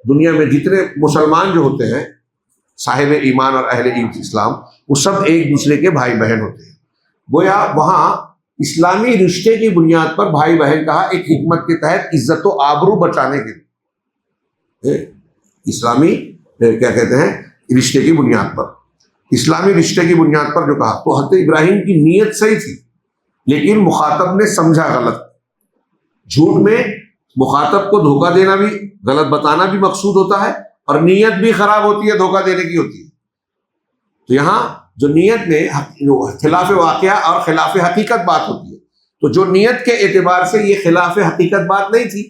دنیا میں جتنے مسلمان جو ہوتے ہیں صاحب ایمان اور اہل اسلام، وہ سب ایک دوسرے کے بھائی بہن ہوتے ہیں۔ گویا وہاں اسلامی رشتے کی بنیاد پر بھائی بہن کہا، ایک حکمت کے تحت عزت و آبرو بچانے کے لیے۔ اسلامی کیا کہتے ہیں، رشتے کی بنیاد پر، اسلامی رشتے کی بنیاد پر جو کہا، تو حضرت ابراہیم کی نیت صحیح تھی، لیکن مخاطب نے سمجھا غلط۔ جھوٹ میں مخاطب کو دھوکہ دینا بھی، غلط بتانا بھی مقصود ہوتا ہے، اور نیت بھی خراب ہوتی ہے، دھوکہ دینے کی ہوتی ہے۔ تو یہاں جو نیت میں خلاف واقعہ اور خلاف حقیقت بات ہوتی ہے، تو جو نیت کے اعتبار سے یہ خلاف حقیقت بات نہیں تھی،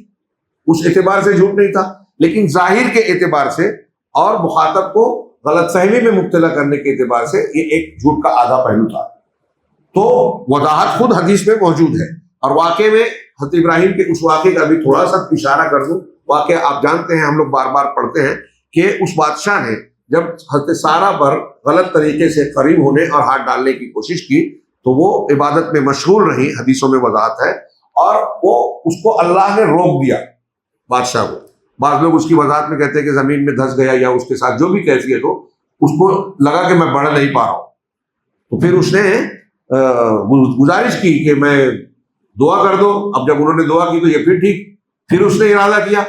اس اعتبار سے جھوٹ نہیں تھا، لیکن ظاہر کے اعتبار سے اور مخاطب کو غلط فہمی میں مبتلا کرنے کے اعتبار سے یہ ایک جھوٹ کا آدھا پہلو تھا۔ تو وضاحت خود حدیث میں موجود ہے، اور واقعے میں حضرت ابراہیم کے اس واقعے کا بھی تھوڑا سا اشارہ کر دوں۔ واقعہ آپ جانتے ہیں، ہم لوگ بار بار پڑھتے ہیں کہ اس بادشاہ نے جب حضرت سارہ پر غلط طریقے سے قریب ہونے اور ہاتھ ڈالنے کی کوشش کی تو وہ عبادت میں مشغول رہی، حدیثوں میں وضاحت ہے، اور وہ اس کو اللہ نے روک دیا بادشاہ کو۔ بعض لوگ اس کی وضاحت میں کہتے ہیں کہ زمین میں دھس گیا، یا اس کے ساتھ جو بھی کیفیت ہو، اس کو لگا کہ میں بڑھ نہیں پا رہا ہوں، تو پھر اس نے گزارش کی کہ میں دعا کر دو۔ اب جب انہوں نے دعا کی تو یہ پھر ٹھیک، پھر اس نے ارادہ کیا،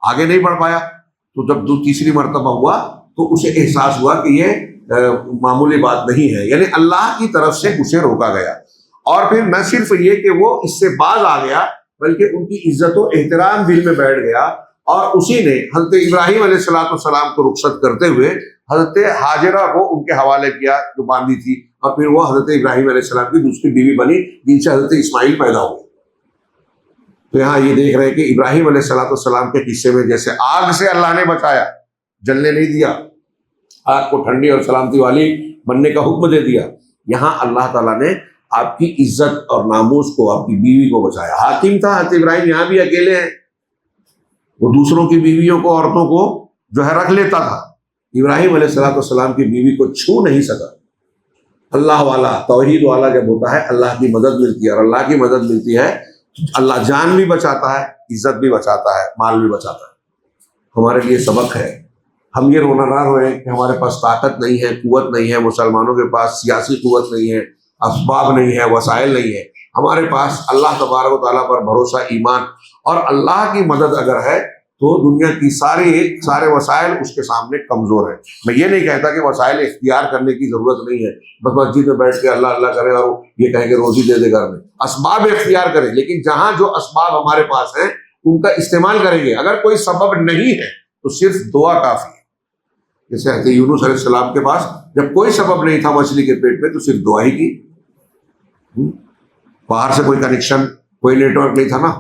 آگے نہیں بڑھ پایا، تو جب تیسری مرتبہ ہوا تو اسے احساس ہوا کہ یہ معمولی بات نہیں ہے، یعنی اللہ کی طرف سے اسے روکا گیا۔ اور پھر نہ صرف یہ کہ وہ اس سے باز آ گیا، بلکہ ان کی عزت و احترام دل میں بیٹھ گیا، اور اسی نے حضرت ابراہیم علیہ السلام کو رخصت کرتے ہوئے حضرت ہاجرہ کو ان کے حوالے کیا جو باندھی تھی، اور پھر وہ حضرت ابراہیم علیہ السلام کی دوسری بیوی بنی، جن سے حضرت اسماعیل پیدا ہوئے۔ تو یہاں یہ دیکھ رہے ہیں کہ ابراہیم علیہ السلام کے قصے میں جیسے آگ سے اللہ نے بچایا، جلنے نہیں دیا، آگ کو ٹھنڈی اور سلامتی والی بننے کا حکم دے دیا، یہاں اللہ تعالیٰ نے آپ کی عزت اور ناموس کو، آپ کی بیوی کو بچایا۔ حاکم تھا حضرت ابراہیم، یہاں بھی اکیلے ہیں، وہ دوسروں کی بیویوں کو، عورتوں کو جو ہے رکھ لیتا تھا، ابراہیم علیہ السلام کی بیوی کو چھو نہیں سکا۔ اللہ والا، توحید والا جب ہوتا ہے، اللہ کی مدد ملتی ہے، اور اللہ کی مدد ملتی ہے اللہ جان بھی بچاتا ہے، عزت بھی بچاتا ہے، مال بھی بچاتا ہے۔ ہمارے لیے سبق ہے، ہم یہ رونا نہ روئیں کہ ہمارے پاس طاقت نہیں ہے، قوت نہیں ہے، مسلمانوں کے پاس سیاسی قوت نہیں ہے، اسباب نہیں ہے، وسائل نہیں ہے۔ ہمارے پاس اللہ تبارک و تعالیٰ پر بھروسہ، ایمان اور اللہ کی مدد اگر ہے تو دنیا کی سارے وسائل اس کے سامنے کمزور ہیں۔ میں یہ نہیں کہتا کہ وسائل اختیار کرنے کی ضرورت نہیں ہے، بس مسجد میں بیٹھ کے اللہ اللہ کرے اور یہ کہے کہ روزی دے دے گھر میں، اسباب اختیار کریں، لیکن جہاں جو اسباب ہمارے پاس ہیں ان کا استعمال کریں گے۔ اگر کوئی سبب نہیں ہے تو صرف دعا کافی ہے۔ جیسے حضرت یونس علیہ السلام کے پاس جب کوئی سبب نہیں تھا مچھلی کے پیٹ میں، تو صرف دعا ہی کی، باہر سے کوئی کنیکشن، کوئی نیٹ ورک نہیں تھا نا،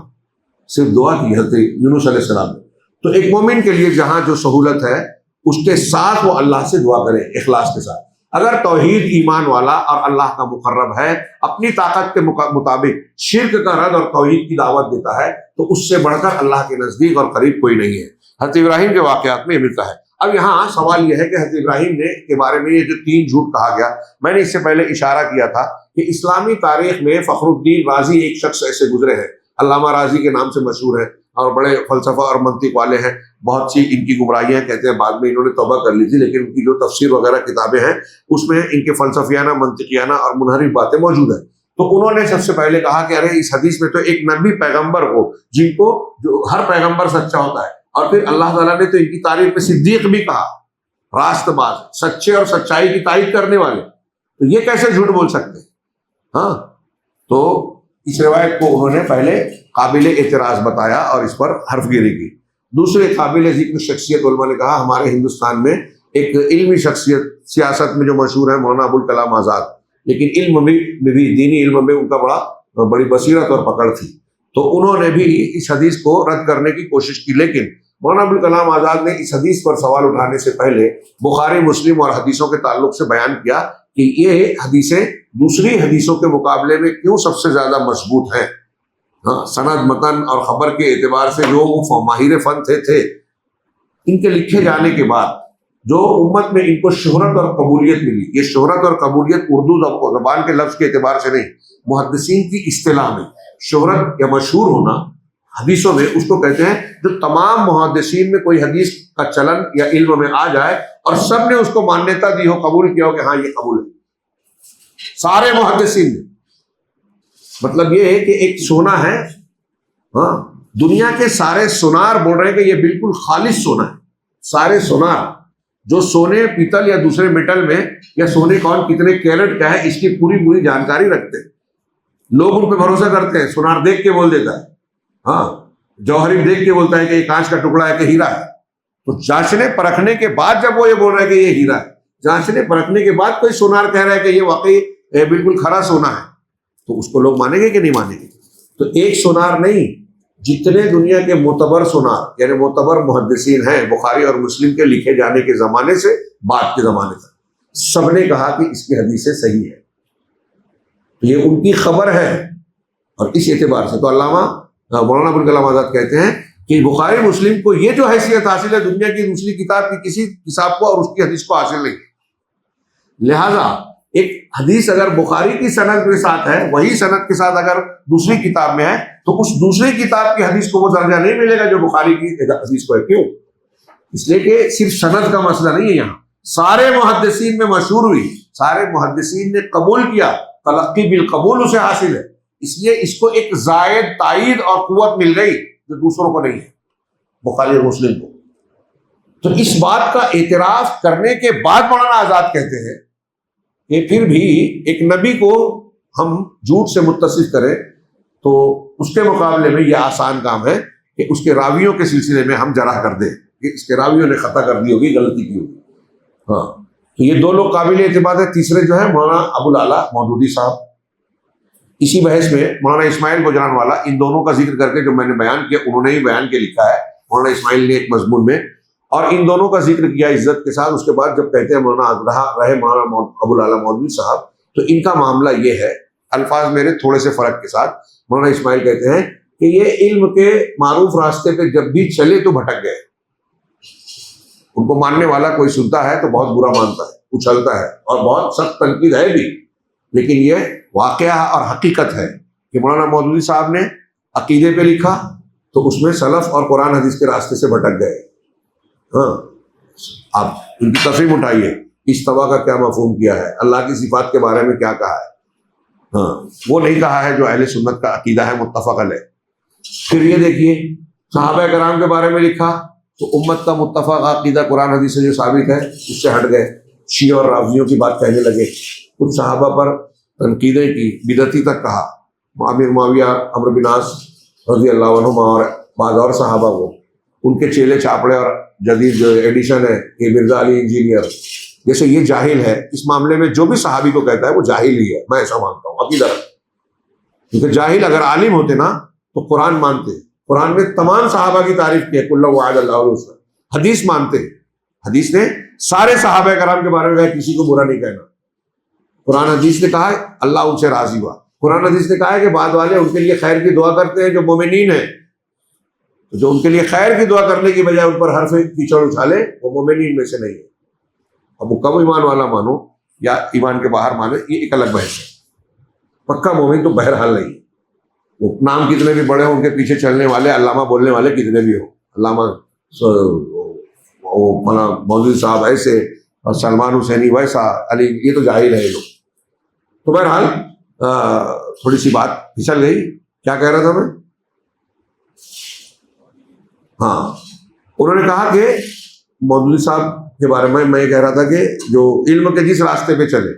صرف دعا کی حضرت یونس علیہ السلام نے۔ تو ایک مومن کے لیے جہاں جو سہولت ہے اس کے ساتھ وہ اللہ سے دعا کرے اخلاص کے ساتھ۔ اگر توحید ایمان والا اور اللہ کا مقرب ہے، اپنی طاقت کے مطابق شرک کا رد اور توحید کی دعوت دیتا ہے، تو اس سے بڑھ کر اللہ کے نزدیک اور قریب کوئی نہیں ہے۔ حضرت ابراہیم کے واقعات میں یہ ملتا ہے۔ اب یہاں سوال یہ ہے کہ حضرت ابراہیم نے کے بارے میں یہ جو 3 جھوٹ کہا گیا، میں نے اس سے پہلے اشارہ کیا تھا کہ اسلامی تاریخ میں فخر الدین رازی ایک شخص ایسے گزرے ہیں، علامہ رازی کے نام سے مشہور ہیں، اور بڑے فلسفہ اور منطق والے ہیں، بہت سی ان کی گمراہیاں کہتے ہیں بعد میں انہوں نے توبہ کر لی تھی، لیکن ان کی جو تفسیر وغیرہ کتابیں ہیں اس میں ان کے فلسفیانہ، منطقیانہ اور منحرف باتیں موجود ہیں۔ تو انہوں نے سب سے پہلے کہا کہ ارے اس حدیث میں تو ایک نبی پیغمبر کو، جن کو جو ہر پیغمبر سچا ہوتا ہے، اور پھر اللہ تعالیٰ نے تو ان کی تعریف میں صدیق بھی کہا، راست باز، سچے اور سچائی کی تائید کرنے والے، تو یہ کیسے جھوٹ بول سکتے ہیں؟ ہاں، تو اس روایت کو انہوں نے پہلے قابل اعتراض بتایا اور اس پر حرف گیری کی۔ دوسرے قابل ذکر شخصیت علماء نے کہا ہمارے ہندوستان میں ایک علمی شخصیت سیاست میں جو مشہور ہے مولانا ابوالکلام آزاد، لیکن علم میں بھی دینی علم میں ان کا بڑی بصیرت اور پکڑ تھی، تو انہوں نے بھی اس حدیث کو رد کرنے کی کوشش کی، لیکن مولانا ابوالکلام آزاد نے اس حدیث پر سوال اٹھانے سے پہلے بخاری مسلم اور حدیثوں کے تعلق سے بیان کیا کہ یہ حدیثیں دوسری حدیثوں کے مقابلے میں کیوں سب سے زیادہ مضبوط ہیں۔ سند متن اور خبر کے اعتبار سے جو ماہر فن تھے ان کے لکھے جانے کے بعد جو امت میں ان کو شہرت اور قبولیت ملی، یہ شہرت اور قبولیت اردو زبان کے لفظ کے اعتبار سے نہیں، محدثین کی اصطلاح میں شہرت یا مشہور ہونا حدیثوں میں اس کو کہتے ہیں جو تمام محدثین میں کوئی حدیث کا چلن یا علم میں آ جائے اور سب نے اس کو مانیتا دی ہو، قبول کیا ہو کہ ہاں یہ قبول ہے، سارے محدثین نے۔ مطلب یہ ہے کہ ایک سونا ہے، ہاں دنیا کے سارے سونار بول رہے ہیں کہ یہ بالکل خالص سونا ہے، سارے سونار جو سونے پیتل یا دوسرے میٹل میں یا سونے کون کتنے کیرٹ کا ہے اس کی پوری جانکاری رکھتے ہیں، لوگ ان پہ بھروسہ کرتے ہیں، سونار دیکھ کے بول دیتا ہے، ہاں جوہری دیکھ کے بولتا ہے کہ یہ کانچ کا ٹکڑا ہے کہ ہیرا ہے، تو جانچنے پرکھنے کے بعد جب وہ یہ بول رہا ہے کہ یہ ہیرا ہے، جانچنے پرکھنے کے بعد کوئی سونار کہہ رہا ہے کہ یہ واقعی بالکل کھرا سونا ہے، تو اس کو لوگ مانیں گے کہ نہیں مانیں گے؟ تو ایک سونار نہیں، جتنے دنیا کے معتبر سونار یعنی معتبر محدثین ہیں بخاری اور مسلم کے لکھے جانے کے زمانے سے بعد کے زمانے تک، سب نے کہا کہ اس کی حدیثیں صحیح ہے، تو یہ ان کی خبر ہے، اور اس اعتبار سے تو علامہ مولانا ابوالکلام آزاد کہتے ہیں کہ بخاری مسلم کو یہ جو حیثیت حاصل ہے دنیا کی دوسری کتاب کی کسی کتاب کو اور اس کی حدیث کو حاصل نہیں، لہذا ایک حدیث اگر بخاری کی سند کے ساتھ ہے، وہی سند کے ساتھ اگر دوسری کتاب میں ہے تو اس دوسری کتاب کی حدیث کو وہ درجہ نہیں ملے گا جو بخاری کی حدیث کو ہے۔ کیوں؟ اس لیے کہ صرف سند کا مسئلہ نہیں ہے، یہاں سارے محدثین میں مشہور ہوئی، سارے محدثین نے قبول کیا، تلقی بالقبول اسے حاصل ہے، اس لیے اس کو ایک زائد تائید اور قوت مل گئی جو دوسروں کو نہیں ہے، بخاری اور مسلم کو۔ تو اس بات کا اعتراف کرنے کے بعد مولانا آزاد کہتے ہیں کہ پھر بھی ایک نبی کو ہم جھوٹ سے متصف کریں تو اس کے مقابلے میں یہ آسان کام ہے کہ اس کے راویوں کے سلسلے میں ہم جرح کر دیں کہ اس کے راویوں نے خطا کر دی ہوگی، غلطی کی ہوگی۔ ہاں تو یہ دو لوگ قابل اعتماد ہے۔ تیسرے جو ہے مولانا ابوالعلا مودودی صاحب، اسی بحث میں مولانا اسماعیل گجران والا، ان دونوں کا ذکر کر کے جو میں نے بیان کیا انہوں نے ہی بیان کے لکھا ہے مولانا اسماعیل نے ایک مضمون میں، اور ان دونوں کا ذکر کیا عزت کے ساتھ۔ اس کے بعد جب کہتے ہیں مولانا رہے مولانا ابوالعلا مودودی صاحب، تو ان کا معاملہ یہ ہے، الفاظ میرے تھوڑے سے فرق کے ساتھ، مولانا اسماعیل کہتے ہیں کہ یہ علم کے معروف راستے پہ جب بھی چلے تو بھٹک گئے، ان کو ماننے والا کوئی سنتا ہے تو بہت برا مانتا ہے، اچھلتا ہے اور بہت سخت تنقید ہے بھی، لیکن یہ واقعہ اور حقیقت ہے کہ مولانا مودودی صاحب نے عقیدے پہ لکھا تو اس میں سلف اور قرآن حدیث کے راستے سے بھٹک گئے۔ ہاں آپ ان کی تفہیم اٹھائیے، استوا کا کیا مفہوم کیا ہے، اللہ کی صفات کے بارے میں کیا کہا ہے، ہاں وہ نہیں کہا ہے جو اہل سنت کا عقیدہ ہے متفق علیہ۔ پھر یہ دیکھیے صحابہ کرام کے بارے میں لکھا تو امت کا متفق عقیدہ قرآن حدیث سے جو ثابت ہے اس سے ہٹ گئے، شیعہ اور رافضیوں کی بات کہنے لگے، کچھ صحابہ پر تنقیدیں کی، بدعتی تک کہا، امیر معاویہ، عمرو بن عاص رضی اللہ عنہما اور بعض اور صحابہ کو، ان کے چیلے چاپڑے اور جدید جو ایڈیشن ہے کہ مرزا علی انجینئر جیسے یہ جاہل ہے، اس معاملے میں جو بھی صحابی کو کہتا ہے وہ جاہل ہی ہے، میں ایسا مانتا ہوں عقیدہ، کیونکہ جاہل اگر عالم ہوتے نا تو قرآن مانتے، قرآن میں تمام صحابہ کی تعریف کی ہے، کل وعد اللہ الحسنی، حدیث مانتے، حدیث نے سارے صحابہ کرام کے بارے میں کسی کو برا نہیں کہنا، قرآن حدیث نے کہا ہے اللہ ان سے راضی ہوا، قرآن حدیث نے کہا ہے کہ بعد والے ان کے لیے خیر کی دعا کرتے ہیں جو مومنین ہیں، جو ان کے لیے خیر کی دعا کرنے کی بجائے ان پر حرف کیچڑ اچھالے وہ مومنین میں سے نہیں ہے۔ اب وہ کم ایمان والا مانو یا ایمان کے باہر مانے یہ ایک الگ بحث ہے، پکا مومن تو بہرحال نہیں، وہ نام کتنے بھی بڑے ہوں ان کے پیچھے چلنے والے علامہ بولنے والے کتنے بھی ہوں، علامہ مودودی صاحب ایسے اور سلمان حسینی ویسا، علی، یہ تو جاہل ہے یہ لوگ۔ تو بہرحال تھوڑی سی بات پھسل گئی، کیا کہہ رہا تھا میں؟ ہاں انہوں نے کہا کہ مودودی صاحب کے بارے میں یہ کہہ رہا تھا کہ جو علم کے جس راستے پہ چلے،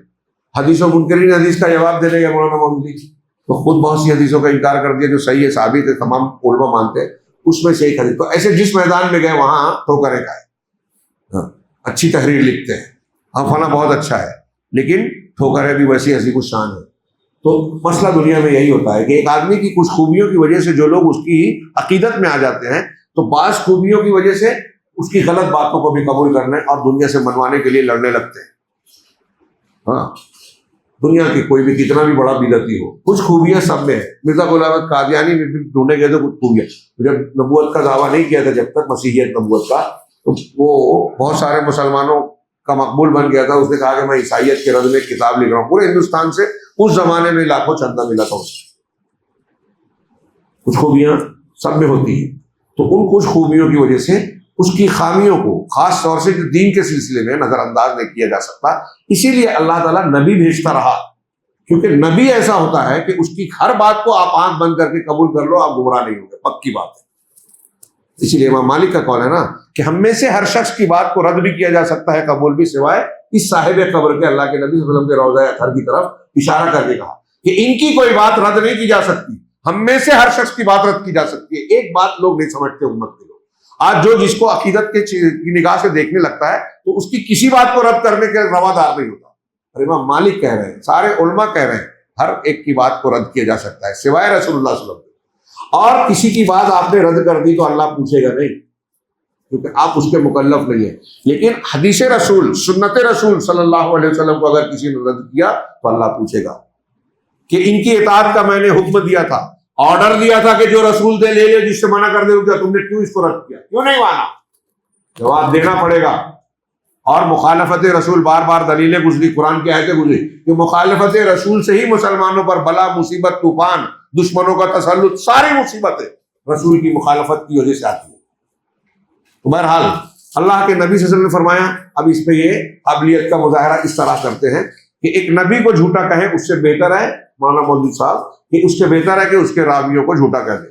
حدیث و منکرین حدیث کا جواب دینے گا مولانا مودودی، تو خود بہت سی حدیثوں کا انکار کر دیا جو صحیح ہے، ثابت ہے، تمام علماء مانتے ہیں، اس میں سے ایک حدیث. تو ایسے جس میدان میں گئے وہاں ٹھوکریں کھائے. اچھی تحریر لکھتے ہیں، ہاں فلاں بہت اچھا ہے، لیکن ٹھوکریں بھی ویسی عظیم الشان ہے. تو مسئلہ دنیا میں یہی ہوتا ہے کہ ایک آدمی کی کچھ خوبیوں کی وجہ سے جو لوگ اس کی عقیدت میں آ جاتے ہیں، تو بعض خوبیوں کی وجہ سے اس کی غلط باتوں کو بھی قبول کرنے اور دنیا سے منوانے کے لیے لڑنے لگتے ہیں. ہاں، دنیا کی کوئی بھی کتنا بھی بڑا بدعتی ہو، کچھ خوبیاں سب میں ہے. مرزا غلام احمد قادیانی میں بھی ڈھونڈے گئے تو کچھ خوبیاں، جب نبوت کا دعویٰ نہیں کیا تھا جب تک، مسیحیت نبوت کا، تو وہ بہت سارے مسلمانوں کا مقبول بن گیا تھا. اس نے کہا کہ میں عیسائیت کے رد میں ایک کتاب لکھ رہا ہوں. پورے ہندوستان سے اس زمانے میں لاکھوں چندہ ملا تھا. کچھ خوبیاں سب میں ہوتی ہیں، تو ان کچھ خوبیوں کی وجہ سے اس کی خامیوں کو خاص طور سے جو دین کے سلسلے میں نظر انداز نہیں کیا جا سکتا. اسی لیے اللہ تعالیٰ نبی بھیجتا رہا، کیونکہ نبی ایسا ہوتا ہے کہ اس کی ہر بات کو آپ آنکھ بند کر کے قبول کر لو، آپ گمراہ نہیں ہوں گے، پکی بات ہے. اسی لیے امام مالک کا قول ہے نا کہ ہم میں سے ہر شخص کی بات کو رد بھی کیا جا سکتا ہے، قبول بھی، سوائے اس صاحب قبر کے. اللہ کے نبی صلی اللہ علیہ وسلم کے روضہ اطہر کی طرف اشارہ کر کے کہا کہ ان کی کوئی بات رد نہیں کی جا سکتی، ہم میں سے ہر شخص کی بات رد کی جا سکتی ہے. ایک بات لوگ نہیں سمجھتے امت کے لوگ. آج جو جس کو عقیدت کی نگاہ سے دیکھنے لگتا ہے تو اس کی کسی بات کو رد کرنے کے روادار نہیں ہوتا. اور امام مالک کہہ رہے ہیں، سارے علماء کہہ رہے ہیں، ہر ایک کی بات کو رد کیا جا سکتا ہے سوائے رسول اللہ صلی اللہ علیہ وسلم. اور کسی کی بات آپ نے رد کر دی تو اللہ پوچھے گا نہیں، کیونکہ آپ اس کے مکلف نہیں ہیں. لیکن حدیث رسول، سنت رسول صلی اللہ علیہ وسلم کو اگر کسی نے رد کیا تو اللہ پوچھے گا کہ ان کی اطاعت کا میں نے حکم دیا تھا، آرڈر دیا تھا کہ جو رسول دے لے لے، جس سے منع کر دے کیا تم نے کیوں اس کو رد کیا، کیوں نہیں مانا؟ جواب دینا پڑے گا. اور مخالفت رسول، بار بار دلیلیں گزری، قرآن کی آیتیں گزری کہ مخالفت رسول سے ہی مسلمانوں پر بلا، مصیبت، طوفان، دشمنوں کا تسلط، ساری مصیبتیں رسول کی مخالفت کی وجہ سے آتی ہیں. تو بہرحال اللہ کے نبی صلی اللہ علیہ وسلم نے فرمایا. اب اس پہ یہ قابلیت کا مظاہرہ اس طرح کرتے ہیں کہ ایک نبی کو جھوٹا کہیں اس سے بہتر ہے مولانا مولوی صاحب کہ اس سے بہتر ہے کہ اس کے راویوں کو جھوٹا کہہ دیں.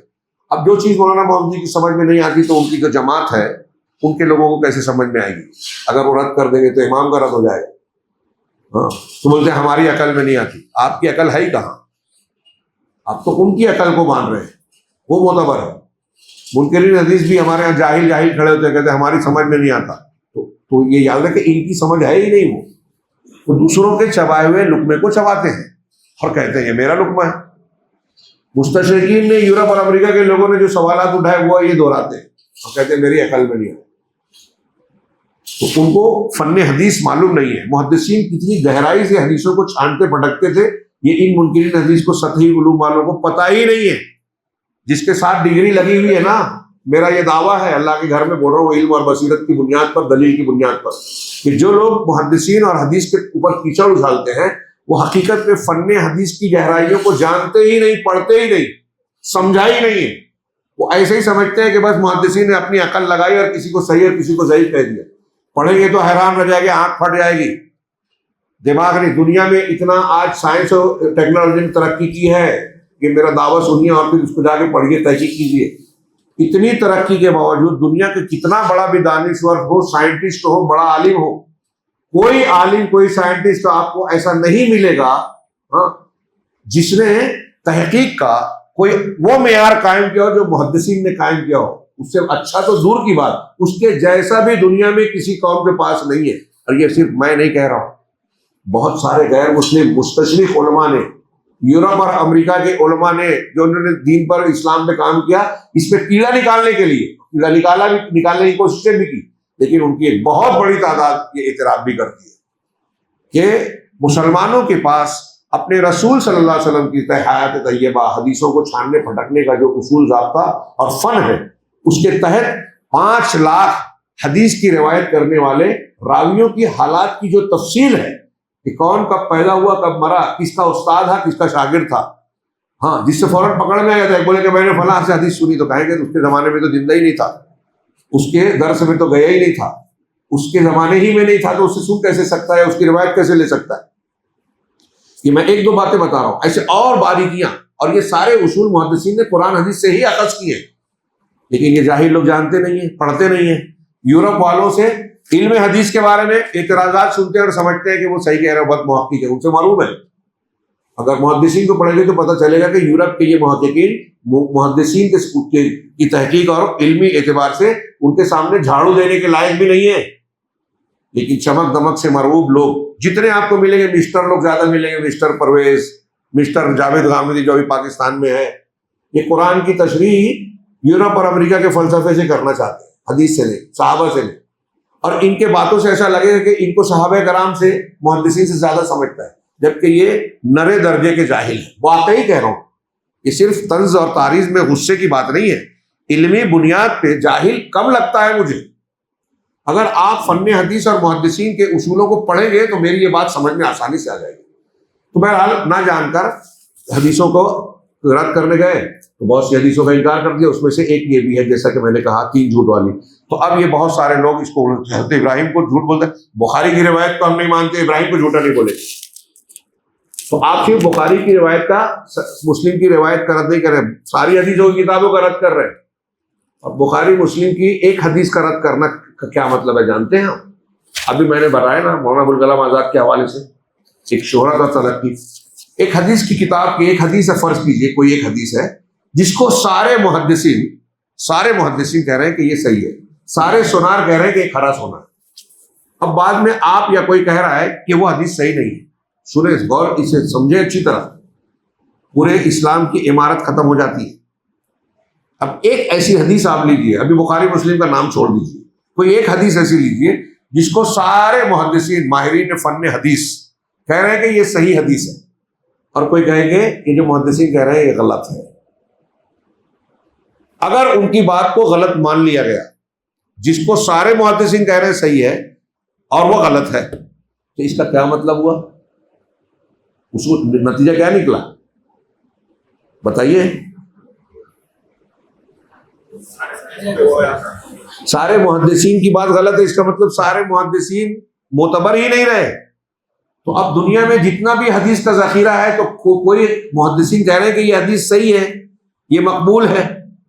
اب جو چیز مولانا مولوی کی سمجھ میں نہیں آتی تو ان کی جو جماعت ہے ان کے لوگوں کو کیسے سمجھ میں آئے گی؟ اگر وہ رد کر دیں گے تو امام کا رد ہو جائے گا. ہاں، تو بولتے ہیں ہماری عقل میں نہیں آتی. آپ کی عقل ہے ہی کہاں؟ آپ تو ان کی عقل کو مان رہے ہیں، وہ معتبر ہے. منکرین حدیث بھی ہمارے یہاں جاہل کھڑے ہوتے ہیں، کہتے ہیں ہماری سمجھ میں نہیں آتا. تو یہ یاد ہے کہ ان کی سمجھ ہے ہی نہیں. وہ دوسروں کے چبائے ہوئے لقمے کو چباتے ہیں اور کہتے ہیں یہ میرا لقمہ ہے. مستشرقین نے، یورپ اور امریکہ کے لوگوں نے جو سوالات اٹھائے وہ یہ دہراتے ہیں اور کہتے ہیں میری عقل میں نہیں ہے. تو ان کو فن حدیث معلوم نہیں ہے. محدثین کتنی گہرائی سے حدیثوں کو چھانتے پھٹکتے تھے، یہ ان منکرین حدیث کو سطحی علوم والوں کو پتہ ہی نہیں ہے. جس کے ساتھ ڈگری لگی ہوئی ہے نا، میرا یہ دعویٰ ہے اللہ کے گھر میں بول رہا ہوں، علم اور بصیرت کی بنیاد پر، دلیل کی بنیاد پر، کہ جو لوگ محدثین اور حدیث کے اوپر کیچڑ اچھالتے ہیں وہ حقیقت میں فن حدیث کی گہرائیوں کو جانتے ہی نہیں، پڑھتے ہی نہیں، سمجھا ہی نہیں ہے. وہ ایسے ہی سمجھتے ہیں کہ بس محدثین نے اپنی عقل لگائی اور کسی کو صحیح اور کسی کو ضعیف کہہ دیا. پڑھیں گے تو حیران رہ جائے گی، آنکھ پھٹ جائے گی. دماغ نہیں. دنیا میں اتنا آج سائنس اور ٹیکنالوجی نے ترقی کی ہے کہ میرا دعویٰ سنیے اور پھر اس کو جا کے پڑھیے، تحقیق کیجیے. اتنی ترقی کے باوجود دنیا کے کتنا بڑا بھی دانشور ہو، سائنٹسٹ ہو، بڑا عالم ہو، کوئی عالم، کوئی سائنٹسٹ آپ کو ایسا نہیں ملے گا جس نے تحقیق کا کوئی وہ معیار قائم کیا ہو جو محدثین نے قائم کیا ہو. اس سے اچھا تو دور کی بات، اس کے جیسا بھی دنیا میں کسی قوم کے پاس نہیں ہے. اور یہ صرف میں نہیں کہہ رہا ہوں، بہت سارے غیر مسلم مستشرق علماء نے، یورپ اور امریکہ کے علماء نے، جو انہوں نے دین پر، اسلام پہ کام کیا، اس پہ کیڑا نکالنے کے لیے نکالنے کی کوششیں بھی کی. لیکن ان کی ایک بہت بڑی تعداد یہ اعتراف بھی کرتی ہے کہ مسلمانوں کے پاس اپنے رسول صلی اللہ علیہ وسلم کی حیات طیبہ، حدیثوں کو چھاننے پھٹکنے کا جو اصول، ضابطہ اور فن ہے، اس کے تحت 5 لاکھ حدیث کی روایت کرنے والے راویوں کی حالات کی جو تفصیل ہے کہ کون کب پیدا ہوا، کب مرا، کس کا استاد تھا، کس کا شاگرد تھا، ہاں، جس سے فوراً پکڑ میں آ جاتا ہے. بولے کہ میں نے فلاں سے حدیث سنی، تو کہیں گے اس کے زمانے میں تو زندہ ہی نہیں تھا، اس کے درس میں تو گیا ہی نہیں تھا، اس کے زمانے ہی میں نہیں تھا، تو اس سے سن کیسے سکتا ہے، اس کی روایت کیسے لے سکتا ہے. یہ میں 1-2 باتیں بتا رہا ہوں، ایسے اور باریکیاں. اور یہ سارے اصول محدثین نے قرآن حدیث سے ہی اخذ کیے ہیں، لیکن یہ جاہل لوگ جانتے نہیں ہیں، پڑھتے نہیں ہیں. یورپ والوں سے علم حدیث کے بارے میں اعتراضات سنتے ہیں اور سمجھتے ہیں کہ وہ صحیح کہہ رہے ہیں، بہت محقق ہے، ان سے معلوم ہے اگر محدثین کو پڑھیں گے تو پتہ چلے گا کہ یورپ کے یہ محققین محدثین کی تحقیق اور علمی اعتبار سے ان کے سامنے جھاڑو دینے کے لائق بھی نہیں ہے، لیکن چمک دمک سے مرعوب لوگ جتنے آپ کو ملیں گے، مسٹر لوگ زیادہ ملیں گے، مسٹر پرویز، مسٹر جاوید غامدی جو ابھی پاکستان میں ہے، یہ قرآن کی تشریح یورپ اور امریکہ کے فلسفے سے کرنا چاہتے ہیں، حدیث سے نہیں، صحابہ سے نہیں، اور ان کے باتوں سے ایسا لگے گا کہ ان کو صحابہ کرام سے محدثین سے زیادہ سمجھتا ہے، جبکہ یہ نرے درجے کے جاہل ہیں۔ واقعی کہہ رہا ہوں، یہ صرف طنز اور تعریض میں غصے کی بات نہیں ہے، علمی بنیاد پہ جاہل کم لگتا ہے مجھے۔ اگر آپ فن حدیث اور محدثین کے اصولوں کو پڑھیں گے تو میری یہ بات سمجھ میں آسانی سے آ جائے گی۔ تو بہرحال نہ جان کر حدیثوں کو رد کرنے گئے تو بہت سی حدیثوں کا انکار کر دیا، اس میں سے ایک یہ بھی ہے جیسا کہ میں نے کہا 3 جھوٹ والی۔ تو اب یہ بہت سارے لوگ اس کو حضرت ابراہیم کو جھوٹ بولتے ہیں، بخاری کی روایت کو ہم نہیں مانتے، ابراہیم کو جھوٹا نہیں بولے، تو آپ صرف بخاری کی روایت کا، مسلم کی روایت کا رد نہیں کر رہے، ساری حدیثوں کی کتابوں کا رد کر رہے ہیں۔ اب بخاری مسلم کی ایک حدیث کا رد کرنا کا کیا مطلب ہے جانتے ہیں آپ؟ ابھی میں نے بتایا نا مولانا ابوالکلام آزاد کے حوالے سے ایک شہرت اور ترقی، ایک حدیث کی کتاب کی ایک حدیث ہے، فرض کیجئے کوئی ایک حدیث ہے جس کو سارے محدثین کہہ رہے ہیں کہ یہ صحیح ہے، سارے سونار کہہ رہے ہیں کہ یہ کھرا سونا ہے۔ اب بعد میں آپ یا کوئی کہہ رہا ہے کہ وہ حدیث صحیح نہیں ہے، سنیں غور اسے سمجھیں اچھی طرح، پورے اسلام کی عمارت ختم ہو جاتی ہے۔ اب ایک ایسی حدیث آپ لیجئے، ابھی بخاری مسلم کا نام چھوڑ دیجئے، کوئی ایک حدیث ایسی لیجئے جس کو سارے محدثین ماہرین فن حدیث کہہ رہے ہیں کہ یہ صحیح حدیث ہے، اور کوئی کہے گے کہ جو محدثین کہہ رہے ہیں یہ غلط ہے۔ اگر ان کی بات کو غلط مان لیا گیا، جس کو سارے محدثین کہہ رہے ہیں صحیح ہے اور وہ غلط ہے، تو اس کا کیا مطلب ہوا؟ اس کو نتیجہ کیا نکلا بتائیے؟ سارے محدثین کی بات غلط ہے، اس کا مطلب سارے محدثین معتبر ہی نہیں رہے۔ تو اب دنیا میں جتنا بھی حدیث کا ذخیرہ ہے تو کوئی محدثین کہہ رہے ہیں کہ یہ حدیث صحیح ہے، یہ مقبول ہے،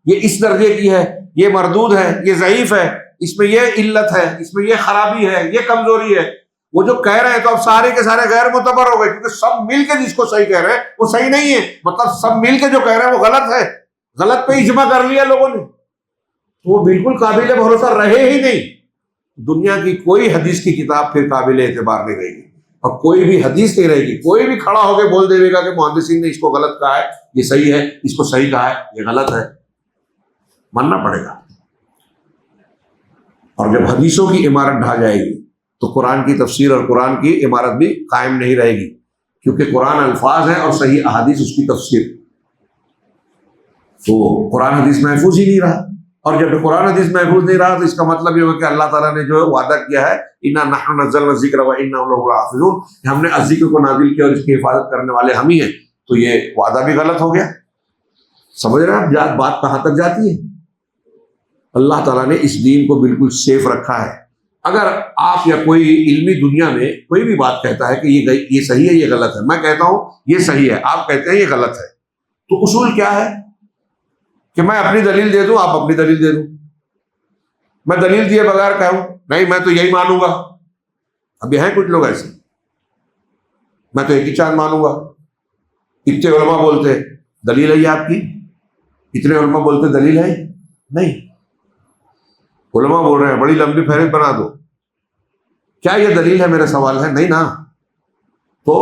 یہ اس درجے کی ہے، یہ مردود ہے، یہ ضعیف ہے، اس میں یہ علت ہے، اس میں یہ خرابی ہے، یہ کمزوری ہے، وہ جو کہہ رہے ہیں تو اب سارے کے سارے غیر معتبر ہو گئے، کیونکہ سب مل کے جس کو صحیح کہہ رہے ہیں وہ صحیح نہیں ہے، مطلب سب مل کے جو کہہ رہے ہیں وہ غلط ہے، غلط پہ اجماع کر لیا لوگوں نے، تو وہ بالکل قابل بھروسہ رہے ہی نہیں۔ دنیا کی کوئی حدیث کی کتاب پھر قابل اعتبار نہیں رہے گی، اور کوئی بھی حدیث نہیں رہے گی، کوئی بھی کھڑا ہو کے بول دے گا کہ محدثین نے اس کو غلط کہا ہے، یہ صحیح ہے، اس کو صحیح کہا ہے، یہ غلط ہے، ماننا پڑے گا۔ اور جب حدیثوں کی عمارت ڈھا جائے گی تو قرآن کی تفسیر اور قرآن کی عمارت بھی قائم نہیں رہے گی، کیونکہ قرآن الفاظ ہیں اور صحیح احادیث اس کی تفسیر، تو قرآن حدیث محفوظ ہی نہیں رہا، اور جب قرآن حدیث محفوظ نہیں رہا تو اس کا مطلب یہ ہوگا کہ اللہ تعالیٰ نے جو وعدہ کیا ہے اِنَّا نَحْنُ نَزَّلْنَا الذِّكْرَ وَإِنَّا لَهُ لَحَافِظُونَ، کہ ہم نے ذکر کو نازل کیا اور اس کی حفاظت کرنے والے ہم ہی ہیں، تو یہ وعدہ بھی غلط ہو گیا۔ سمجھ رہے ہیں آپ بات کہاں تک جاتی ہے؟ اللہ تعالیٰ نے اس دین کو بالکل سیف رکھا ہے۔ اگر آپ یا کوئی علمی دنیا میں کوئی بھی بات کہتا ہے کہ یہ صحیح ہے، یہ غلط ہے، میں کہتا ہوں یہ صحیح ہے، آپ کہتے ہیں یہ غلط ہے، تو اصول کیا ہے کہ میں اپنی دلیل دے دوں، آپ اپنی دلیل دے دوں، میں دلیل دیے بغیر کہوں نہیں میں تو یہی مانوں گا۔ اب یہ ہیں کچھ لوگ ایسے، میں تو ایک ہی چاند مانوں گا، اتنے علماء بولتے دلیل ہے یہ آپ کی، اتنے علماء بولتے دلیل ہے نہیں، علماء بول رہے ہیں بڑی لمبی فہرست بنا دو، کیا یہ دلیل ہے؟ میرا سوال ہے نہیں نا۔ تو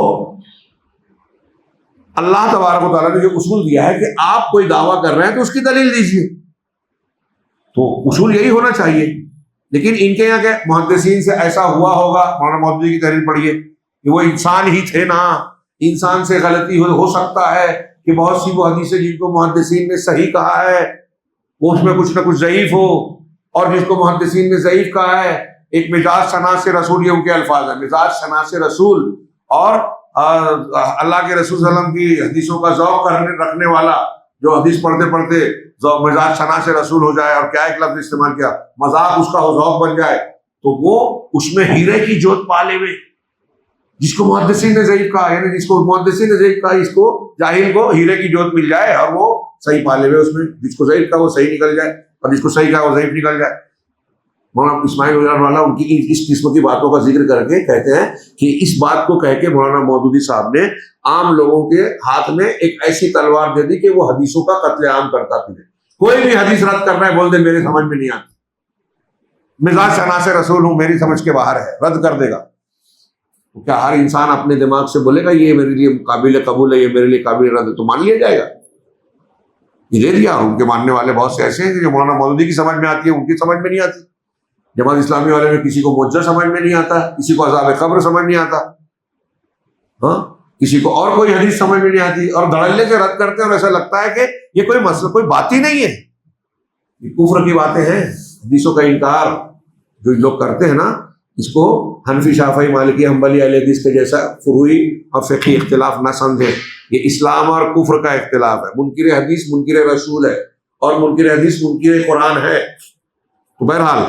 اللہ تبارک و تعالیٰ نے جو اصول دیا ہے کہ آپ کوئی دعویٰ کر رہے ہیں تو اس کی دلیل دیجیے، تو اصول یہی ہونا چاہیے۔ لیکن ان کے یہاں کے محدثین سے ایسا ہوا ہوگا، مولانا مودودی کی تحریر پڑھیے کہ وہ انسان ہی تھے نا، انسان سے غلطی ہو سکتا ہے کہ بہت سی وہ حدیثیں جن کو محدثین نے صحیح کہا ہے وہ اس میں کچھ نہ کچھ ضعیف ہو، اور جس کو محدثین نے ضعیف کہا ہے، ایک مزاج شناس رسول، یہ ان کے الفاظ ہیں، مزاج شناس رسول، اور اللہ کے رسول صلی اللہ علیہ وسلم کی حدیثوں کا ذوق رکھنے والا جو حدیث پڑھتے پڑھتے مزاج شناس رسول ہو جائے، اور کیا ایک لفظ استعمال کیا، مذاق اس کا ذوق بن جائے، تو وہ اس میں ہیرے کی جوت پا لے، جس کو محدثین نے ضعیف کہا، یعنی جس کو محدثین نے ضعیف کہا، اس کو جاہل کو ہیرے کی جوت مل جائے اور وہ صحیح پا لے، اس میں جس کو ضعیف کہا وہ صحیح نکل جائے اور جس کو صحیح کہا وہ ضعیف نکل جائے۔ مولانا اسماعیل اجان والا ان کی اس قسم کی باتوں کا ذکر کر کے کہتے ہیں کہ اس بات کو کہہ کے مولانا مودودی صاحب نے عام لوگوں کے ہاتھ میں ایک ایسی تلوار دے دی کہ وہ حدیثوں کا قتل عام کرتا پھرے. کوئی بھی حدیث رد کرنا ہے بول دے میرے سمجھ میں نہیں آتی, مزاج شناس رسول ہوں, میری سمجھ کے باہر ہے, رد کر دے گا. کیا ہر انسان اپنے دماغ سے بولے گا یہ میرے لیے قابل قبول ہے, یہ میرے لیے قابل رد ہے, تو مان لیا جائے گا؟ یہ دے دیا. ان کے ماننے والے بہت سے ایسے ہیں کہ جو مولانا مودودی کی سمجھ میں آتی ہے ان کی سمجھ میں نہیں آتی. جماعت اسلامی والے میں کسی کو معجزہ سمجھ میں نہیں آتا, کسی کو عذاب قبر سمجھ نہیں آتا, ہاں کسی کو اور کوئی حدیث سمجھ میں نہیں آتی, اور دھڑلے سے رد کرتے ہیں, اور ایسا لگتا ہے کہ یہ کوئی مسئلہ کوئی بات ہی نہیں ہے, یہ کفر کی باتیں ہیں. حدیثوں کا انکار جو لوگ کرتے ہیں نا, اس کو حنفی شافعی مالکی حنبلی اہل حدیث کے جیسا فروعی اور فقہی اختلاف نہ سمجھیں. یہ اسلام اور کفر کا اختلاف ہے. منکر حدیث منکر رسول ہے, اور منکر حدیث منکر قرآن ہے. تو بہرحال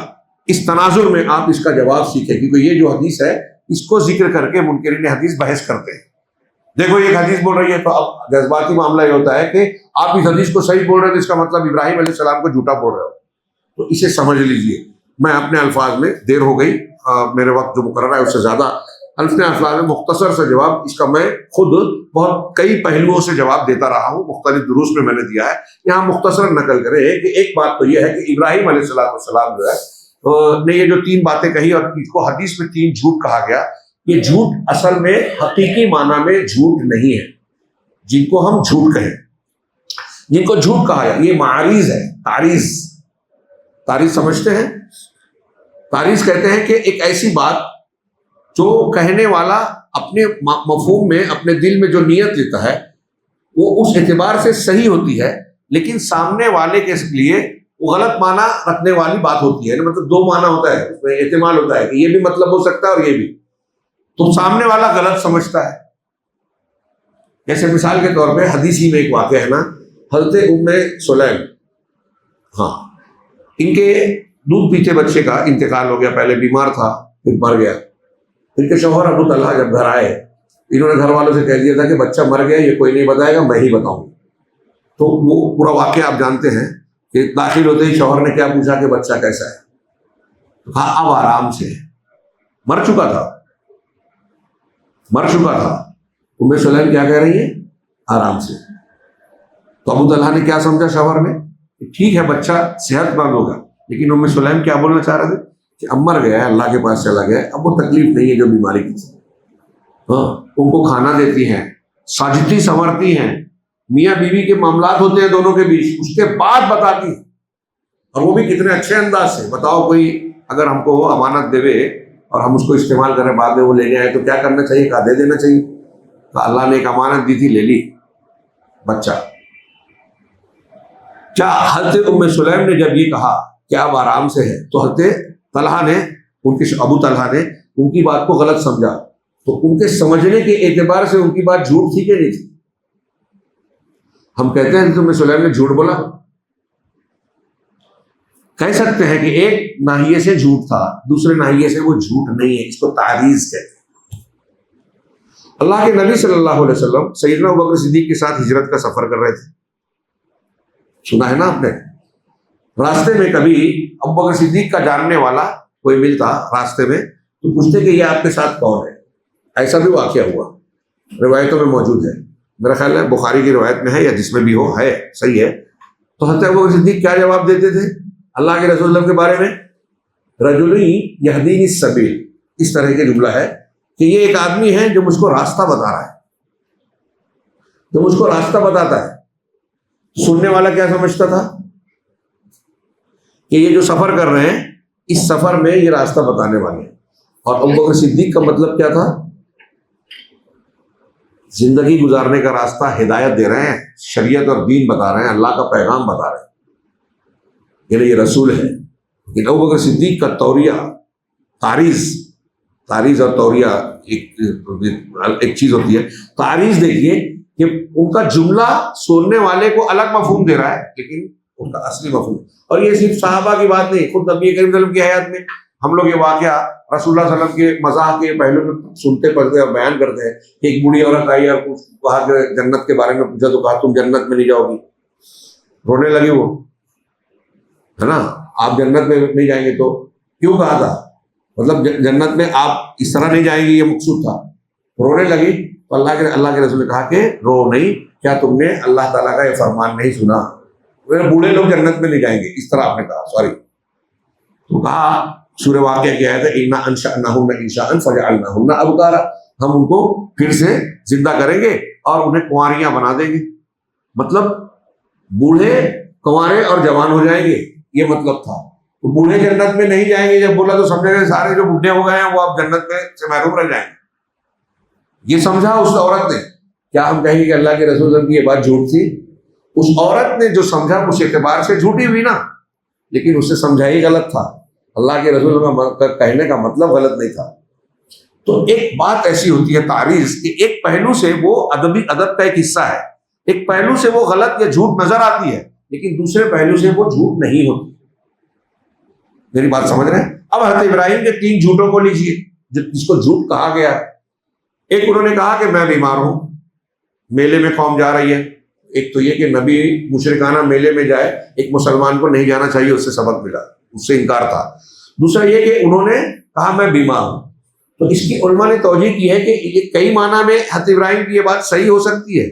اس تناظر میں آپ اس کا جواب سیکھیں, کیونکہ یہ جو حدیث ہے اس کو ذکر کر کے منکرین حدیث بحث کرتے ہیں. دیکھو ایک حدیث بول رہی ہے تو اب جذباتی معاملہ یہ ہوتا ہے کہ آپ اس حدیث کو صحیح بول رہے ہیں تو اس کا مطلب ابراہیم علیہ السلام کو جھوٹا بول رہے ہو. تو اسے سمجھ لیجئے. میں اپنے الفاظ میں دیر ہو گئی, میرے وقت جو مقررہ ہے اس سے زیادہ, اپنے الفاظ میں مختصر سے جواب اس کا میں خود بہت کئی پہلوؤں سے جواب دیتا رہا ہوں, مختلف دروس میں نے دیا ہے. یہاں مختصر نقل کرے کہ ایک بات تو یہ ہے کہ ابراہیم علیہ السلام جو ہے نے یہ جو 3 باتیں کہی, اور اس کو حدیث میں 3 جھوٹ کہا گیا. یہ جھوٹ اصل میں حقیقی معنی میں جھوٹ نہیں ہے. جن کو ہم جھوٹ کہیں, جن کو جھوٹ کہا جائے, یہ معاریض ہے. تعریض سمجھتے ہیں؟ تعریض کہتے ہیں کہ ایک ایسی بات جو کہنے والا اپنے مفہوم میں اپنے دل میں جو نیت لیتا ہے وہ اس اعتبار سے صحیح ہوتی ہے, لیکن سامنے والے کے لیے وہ غلط معنی رکھنے والی بات ہوتی ہے. مطلب 2 معنی ہوتا ہے, اس میں احتمال ہوتا ہے کہ یہ بھی مطلب ہو سکتا ہے اور یہ بھی, تو سامنے والا غلط سمجھتا ہے. جیسے مثال کے طور پہ حدیث ہی میں ایک واقعہ ہے نا, حضرت ام سلیم, ہاں ان کے دودھ پیتے بچے کا انتقال ہو گیا. پہلے بیمار تھا پھر مر گیا. ان کے شوہر ابو طلحہ جب گھر آئے, انہوں نے گھر والوں سے کہہ دیا تھا کہ بچہ مر گیا, یہ کوئی نہیں بتائے گا, میں ہی بتاؤں. تو وہ پورا واقعہ آپ جانتے ہیں کہ داخل ہوتے ہی شوہر نے کیا پوچھا کہ بچہ کیسا ہے, تو کہا اب آرام سے, مر چکا تھا. ام سلیم کیا کہہ رہی ہے؟ آرام سے. تو ابو طلحہ نے کیا سمجھا شوہر نے, ٹھیک ہے بچہ صحت مند ہوگا, لیکن ام سلیم کیا بولنا چاہ رہے تھے کہ اب مر گیا ہے, اللہ کے پاس چلا گیا, اب وہ تکلیف نہیں ہے جو بیماری کی تھی. ہاں ان کو کھانا دیتی ہیں, ساجدتی سنورتی ہیں, میاں بیوی کے معاملات ہوتے ہیں دونوں کے بیچ, اس کے بعد بتاتی ہیں, اور وہ بھی کتنے اچھے انداز سے. بتاؤ کوئی اگر ہم کو امانت دے اور ہم اس کو استعمال کریں, بعد میں وہ لینے آئے تو کیا کرنا چاہیے؟ کہا دے دینا چاہیے. تو اللہ نے ایک امانت دی تھی, لے لی بچہ. کیا حضرت ام سلیم نے جب یہ کہا کہ اب آرام سے ہے, تو حضرت طلحہ نے ابو طلحہ نے ان کی بات کو غلط سمجھا, تو ان کے سمجھنے کے اعتبار سے ان کی بات جھوٹ تھی کہ نہیں تھی؟ ہم کہتے ہیں ام سلیم نے جھوٹ بولا, کہہ سکتے ہیں کہ ایک ناحیے سے جھوٹ تھا, دوسرے ناحیے سے وہ جھوٹ نہیں ہے. اس کو تعریض کہتے ہیں. اللہ کے نبی صلی اللہ علیہ وسلم سیدنا ابوبکر صدیق کے ساتھ ہجرت کا سفر کر رہے تھے, سنا ہے نا آپ نے. راستے میں کبھی ابوبکر صدیق کا جاننے والا کوئی ملتا راستے میں, تو پوچھتے کہ یہ آپ کے ساتھ کون ہے. ایسا بھی واقعہ ہوا, روایتوں میں موجود ہے, میرا خیال ہے بخاری کی روایت میں ہے یا جس میں بھی ہو, ہے صحیح ہے. تو حضرت ابوبکر صدیق کیا جواب دیتے تھے اللہ کے رسول اللہ کے بارے میں؟ رجل یہدینی السبیل, اس طرح کے جملہ ہے کہ یہ ایک آدمی ہے جو مجھ کو راستہ بتا رہا ہے, جو مجھ کو راستہ بتاتا ہے. سننے والا کیا سمجھتا تھا کہ یہ جو سفر کر رہے ہیں اس سفر میں یہ راستہ بتانے والے ہیں. اور ابوبکر صدیق کا مطلب کیا تھا؟ زندگی گزارنے کا راستہ ہدایت دے رہے ہیں, شریعت اور دین بتا رہے ہیں, اللہ کا پیغام بتا رہے ہیں, یعنی یہ رسول ہے. لیکن ابوبکر صدیق کا توریہ, تعریض اور توریہ ایک چیز ہوتی ہے. تعریض دیکھیے کہ ان کا جملہ سننے والے کو الگ مفہوم دے رہا ہے, لیکن ان کا اصلی مفہوم. اور یہ صرف صحابہ کی بات نہیں, خود نبی کریم صلی اللہ علیہ وسلم کی حیات میں ہم لوگ یہ واقعہ رسول اللہ صلی اللہ علیہ وسلم کے مزاح کے پہلو میں سنتے پڑھتے اور بیان کرتے ہیں کہ ایک بوڑھی عورت آئی اور کہا کہ جنت کے بارے میں پوچھا تو کہا تم جنت میں نہیں جاؤ گی. رونے لگی وہ, ہے نا, آپ جنت میں نہیں جائیں گے تو کیوں کہا تھا؟ مطلب جنت میں آپ اس طرح نہیں جائیں گے، یہ مقصود تھا. رونے لگی تو اللہ کے رسول نے کہا کہ رو نہیں، کیا تم نے اللہ تعالیٰ کا یہ فرمان نہیں سنا؟ بوڑھے لوگ جنت میں نہیں جائیں گے، اس طرح آپ نے کہا. سوری. تو کہا سورہ واقعہ کیا ہے؟ اِنَّا أَنشَأْنَاهُنَّ إِنشَاءً فَجَعَلْنَاهُنَّ أَبْكَارًا، ہم ان کو پھر سے زندہ کریں گے اور انہیں کنواریاں بنا دیں گے. مطلب بوڑھے کنوارے اور جوان ہو جائیں گے، یہ مطلب تھا. تو بوڑھے جنت میں نہیں جائیں گے جب بولا تو سمجھے گا سارے جو بوڑھے ہو گئے ہیں وہ اب جنت میں سے محروم رہ جائیں گے. یہ سمجھا اس عورت نے. کیا ہم کہیں گے کہ اللہ کے رسول صلی اللہ علیہ وسلم کی یہ بات جھوٹ تھی؟ اس عورت نے جو سمجھا اس اعتبار سے جھوٹی ہوئی نا، لیکن اس سے سمجھا ہی غلط تھا. اللہ کے رسول کا کہنے کا مطلب غلط نہیں تھا. تو ایک بات ایسی ہوتی ہے تعریض کہ ایک پہلو سے وہ ادب کا ایک حصہ ہے، ایک پہلو سے وہ غلط یا جھوٹ نظر آتی ہے، لیکن دوسرے پہلو سے وہ جھوٹ نہیں ہوتی. میری بات سمجھ رہے ہیں؟ اب حضرت ابراہیم کے 3 جھوٹوں کو لیجیے جس کو جھوٹ کہا گیا. ایک انہوں نے کہا کہ میں بیمار ہوں، میلے میں قوم جا رہی ہے. ایک تو یہ کہ نبی مشرکانہ میلے میں جائے، ایک مسلمان کو نہیں جانا چاہیے، اس سے سبق ملا، اس سے انکار تھا. دوسرا یہ کہ انہوں نے کہا میں بیمار ہوں. تو اس کی علماء نے توجہ کی ہے کہ یہ کئی معنی میں حضرت ابراہیم کی یہ بات صحیح ہو سکتی ہے.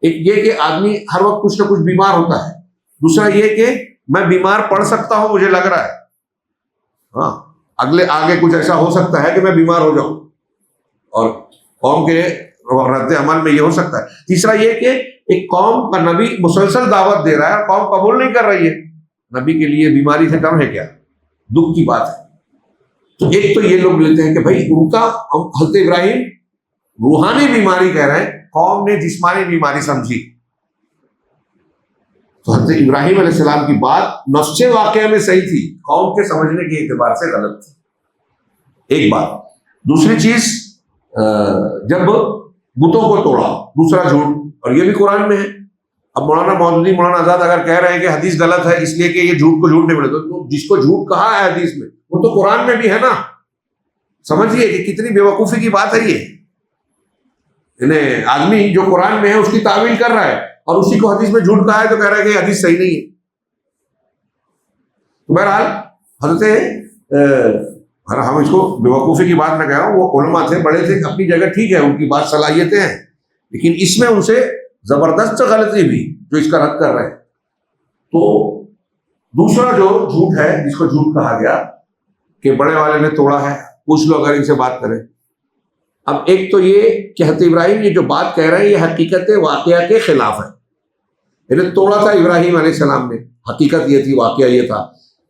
ایک یہ کہ آدمی ہر وقت کچھ نہ کچھ بیمار ہوتا ہے. دوسرا یہ کہ میں بیمار پڑ سکتا ہوں، مجھے لگ رہا ہے، ہاں آگے کچھ ایسا ہو سکتا ہے کہ میں بیمار ہو جاؤں، اور قوم کے رد عمل میں یہ ہو سکتا ہے. تیسرا یہ کہ ایک قوم کا نبی مسلسل دعوت دے رہا ہے اور قوم قبول نہیں کر رہی ہے، نبی کے لیے بیماری سے کم ہے کیا؟ دکھ کی بات ہے. تو ایک تو یہ لوگ لیتے ہیں کہ بھائی ان کا حضرت ابراہیم روحانی بیماری کہہ رہے ہیں، قوم نے جسمانی بیماری سمجھی. تو حضرت ابراہیم علیہ السلام کی بات نفس واقعہ میں صحیح تھی، قوم کے سمجھنے کے اعتبار سے غلط تھی. ایک بات. دوسری چیز، جب بتوں کو توڑا، دوسرا جھوٹ، اور یہ بھی قرآن میں ہے. اب مولانا مودودی، مولانا آزاد اگر کہہ رہے ہیں کہ حدیث غلط ہے اس لیے کہ یہ جھوٹ کو جھوٹ نہیں بولے، تو جس کو جھوٹ کہا ہے حدیث میں وہ تو قرآن میں بھی ہے نا. سمجھیے کہ کتنی بے وقوفی کی بات ہے یہ. آدمی جو قرآن میں ہے اس کی تعویل کر رہا ہے اور اسی کو حدیث میں جھوٹ کہا ہے تو کہہ رہا ہے کہ یہ حدیث صحیح نہیں ہے. بہرحال حضرت ہم اس کو بے وقوفی کی بات نہ کہہ رہا ہوں، وہ علماء تھے، بڑے تھے، اپنی جگہ ٹھیک ہے، ان کی بات صلاحیتیں ہیں، لیکن اس میں ان سے زبردست غلطی بھی جو اس کا رد کر رہے ہیں. تو دوسرا جو جھوٹ ہے جس کو جھوٹ کہا گیا کہ بڑے والے نے توڑا ہے، پوچھ لو اگر ان سے بات کریں. اب ایک تو یہ کہ حضرت ابراہیم یہ جو بات کہہ رہے ہیں یہ حقیقت واقعہ کے خلاف ہے. انہیں توڑا تھا ابراہیم علیہ السلام نے، حقیقت یہ تھی، واقعہ یہ تھا،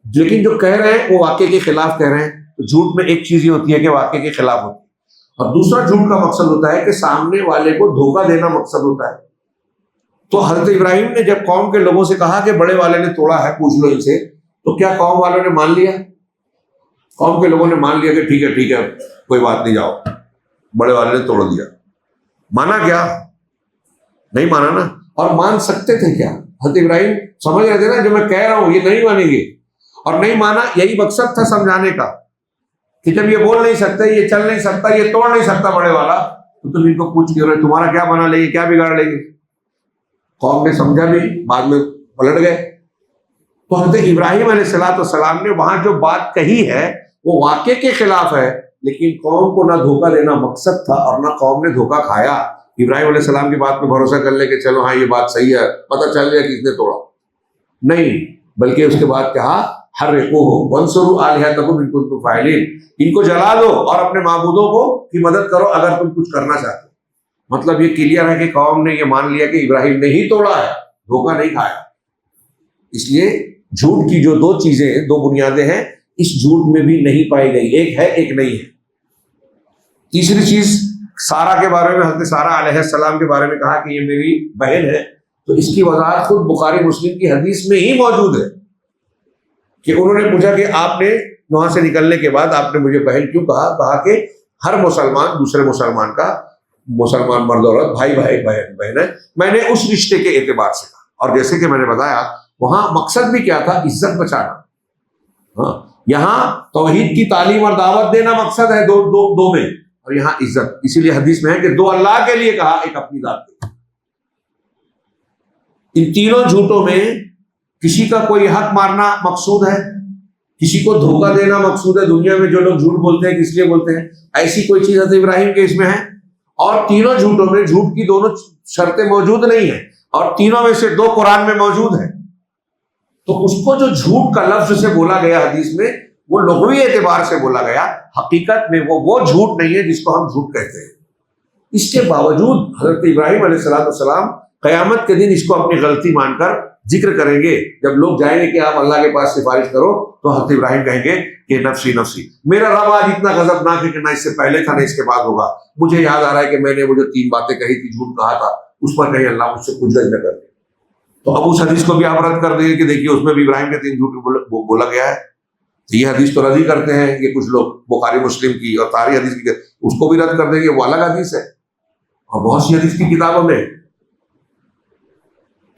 لیکن جو کہہ رہے ہیں وہ واقعے کے خلاف کہہ رہے ہیں. تو جھوٹ میں ایک چیز یہ ہوتی ہے کہ واقعے کے خلاف ہوتی ہے، اور دوسرا جھوٹ کا مقصد ہوتا ہے کہ سامنے والے کو دھوکہ دینا مقصد ہوتا ہے. تو حضرت ابراہیم نے جب قوم کے لوگوں سے کہا کہ بڑے والے نے توڑا ہے، پوچھ لو ان سے، تو کیا قوم والوں نے مان لیا؟ قوم کے لوگوں نے مان لیا کہ ٹھیک ہے کوئی بات نہیں، جاؤ، بڑے والے نے توڑ دیا. مانا کیا؟ نہیں مانا نا. اور مان سکتے تھے کیا؟ حضرت ابراہیم سمجھ رہے تھے نا جو میں کہہ رہا ہوں یہ نہیں مانیں گے، اور نہیں مانا. یہی مقصد تھا سمجھانے کا کہ جب یہ بول نہیں سکتے، یہ چل نہیں سکتا، یہ توڑ نہیں سکتا بڑے والا، تو تم ان کو پوچھ کے رہے تمہارا کیا بنا لیں گے، کیا بگاڑ لیں گے. قوم نے سمجھا بھی، بعد میں پلٹ گئے. تو حضرت ابراہیم علیہ السلام نے وہاں جو بات کہی ہے وہ واقعے کے خلاف ہے، لیکن قوم کو نہ دھوکہ دینا مقصد تھا اور نہ قوم نے دھوکہ کھایا. ابراہیم علیہ السلام کی بات پہ بھروسہ کر لے کہ چلو ہاں یہ بات صحیح ہے، پتہ چل گیا کس نے توڑا. نہیں، بلکہ اس کے بعد کہا حرقوہ وانصروا آلہتکم ان کنتم فاعلین، ان کو جلا دو اور اپنے معبودوں کو کی مدد کرو اگر تم کچھ کرنا چاہتے. مطلب یہ کلیئر ہے کہ قوم نے یہ مان لیا کہ ابراہیم نے ہی توڑا ہے، دھوکہ نہیں کھایا. اس لیے جھوٹ کی جو 2 چیزیں، 2 بنیادیں ہیں، اس جھوٹ میں بھی نہیں پائی گئی، ایک ہے ایک نہیں ہے. تیسری چیز، سارہ کے بارے میں، حضرت سارہ علیہ السلام کے بارے میں کہا کہ یہ میری بہن ہے، تو اس کی وضاحت خود بخاری مسلم کی حدیث میں ہی موجود ہے کہ انہوں نے پوچھا کہ آپ نے وہاں سے نکلنے کے بعد آپ نے مجھے بہن کیوں کہا؟ کہا کہ ہر مسلمان دوسرے مسلمان کا، مسلمان مرد عورت، بھائی بہن ہے، میں نے اس رشتے کے اعتبار سے کہا. اور جیسے کہ میں نے بتایا وہاں مقصد بھی کیا تھا؟ عزت بچانا. ہاں، یہاں توحید کی تعلیم اور دعوت دینا مقصد ہے دو میں، اور یہاں عزت. اسی لیے حدیث میں ہے کہ 2 اللہ کے لیے کہا، ایک اپنی ذات کے. ان تینوں جھوٹوں میں کسی کا کوئی حق مارنا مقصود ہے؟ کسی کو دھوکہ دینا مقصود ہے دنیا میں، جو لوگ جھوٹ بولتے ہیں کس لیے بولتے ہیں، ایسی کوئی چیز حضرت ابراہیم کے اس میں ہے. اور تینوں جھوٹوں میں جھوٹ کی دونوں شرطیں موجود نہیں ہیں، اور تینوں میں سے 2 قرآن میں موجود ہیں. تو اس کو جو جھوٹ کا لفظ سے بولا گیا حدیث میں، وہ لغوی اعتبار سے بولا گیا، حقیقت میں وہ جھوٹ نہیں ہے جس کو ہم جھوٹ کہتے ہیں. اس کے باوجود حضرت ابراہیم علیہ السلام قیامت کے دن اس کو اپنی غلطی مان کر ذکر کریں گے. جب لوگ جائیں گے کہ آپ اللہ کے پاس سفارش کرو، تو حضرت ابراہیم کہیں گے کہ نفسی نفسی، میرا رب آج اتنا غضبناک ہے کہ نہ اس سے پہلے تھا نہ اس کے بعد ہوگا. مجھے یاد آ رہا ہے کہ میں نے وہ جو 3 باتیں کہی تھی، جھوٹ کہا تھا، اس پر کہیں اللہ مجھ سے کچھ گز نہ کر دے. تو اب اس حدیث کو بھی آپ رد کر دیں گے کہ دیکھیے اس میں بھی ابراہیم کے 3 جھوٹ بولا گیا ہے. یہ حدیث تو رد ہی کرتے ہیں یہ کچھ لوگ، بخاری مسلم کی اور تاریخ حدیث کی، اس کو بھی رد کر دیں گے، وہ الگ حدیث ہے اور بہت سی حدیث کی کتابوں میں.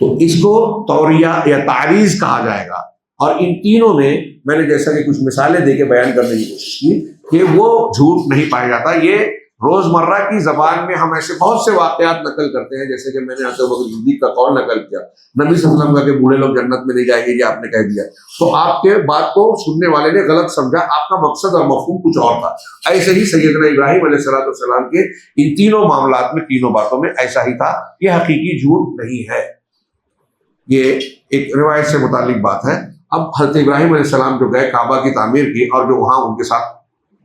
تو اس کو توریہ یا تعریض کہا جائے گا. اور ان تینوں میں نے جیسا کہ کچھ مثالیں دے کے بیان کرنے کی کوشش کی کہ وہ جھوٹ نہیں پایا جاتا. یہ روزمرہ کی زبان میں ہم ایسے بہت سے واقعات نقل کرتے ہیں، جیسے کہ میں نے حضرت ابوبکر صدیق کا قول نقل کیا، نبی صلی اللہ علیہ وسلم کا کہ بوڑھے لوگ جنت میں نہیں جائیں گے، یہ آپ نے کہہ دیا. تو آپ کے بات کو سننے والے نے غلط سمجھا، آپ کا مقصد اور مفہوم کچھ اور تھا. ایسے ہی سیدنا ابراہیم علیہ السلام کے ان تینوں معاملات میں، تینوں باتوں میں ایسا ہی تھا. یہ حقیقی جھوٹ نہیں ہے. یہ ایک روایت سے متعلق بات ہے. اب حضرت ابراہیم علیہ السلام جو گئے کعبہ کی تعمیر کی، اور جو وہاں ان کے ساتھ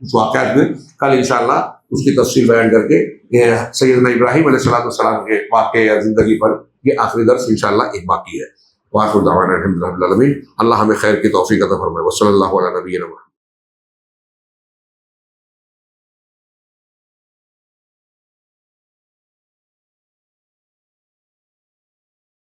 کچھ واقعات ہوئے، کل انشاءاللہ اس کی تفصیل بیان کر کے یہ سیدنا ابراہیم علیہ السلام کے واقعے یا زندگی پر یہ آخری درس انشاءاللہ ایک باقی ہے. وآخر دعوانا الحمدللہ رب العالمین. اللہ ہمیں خیر کی توفیق عطا فرمائے. وصلی اللہ علی نبینا محمد.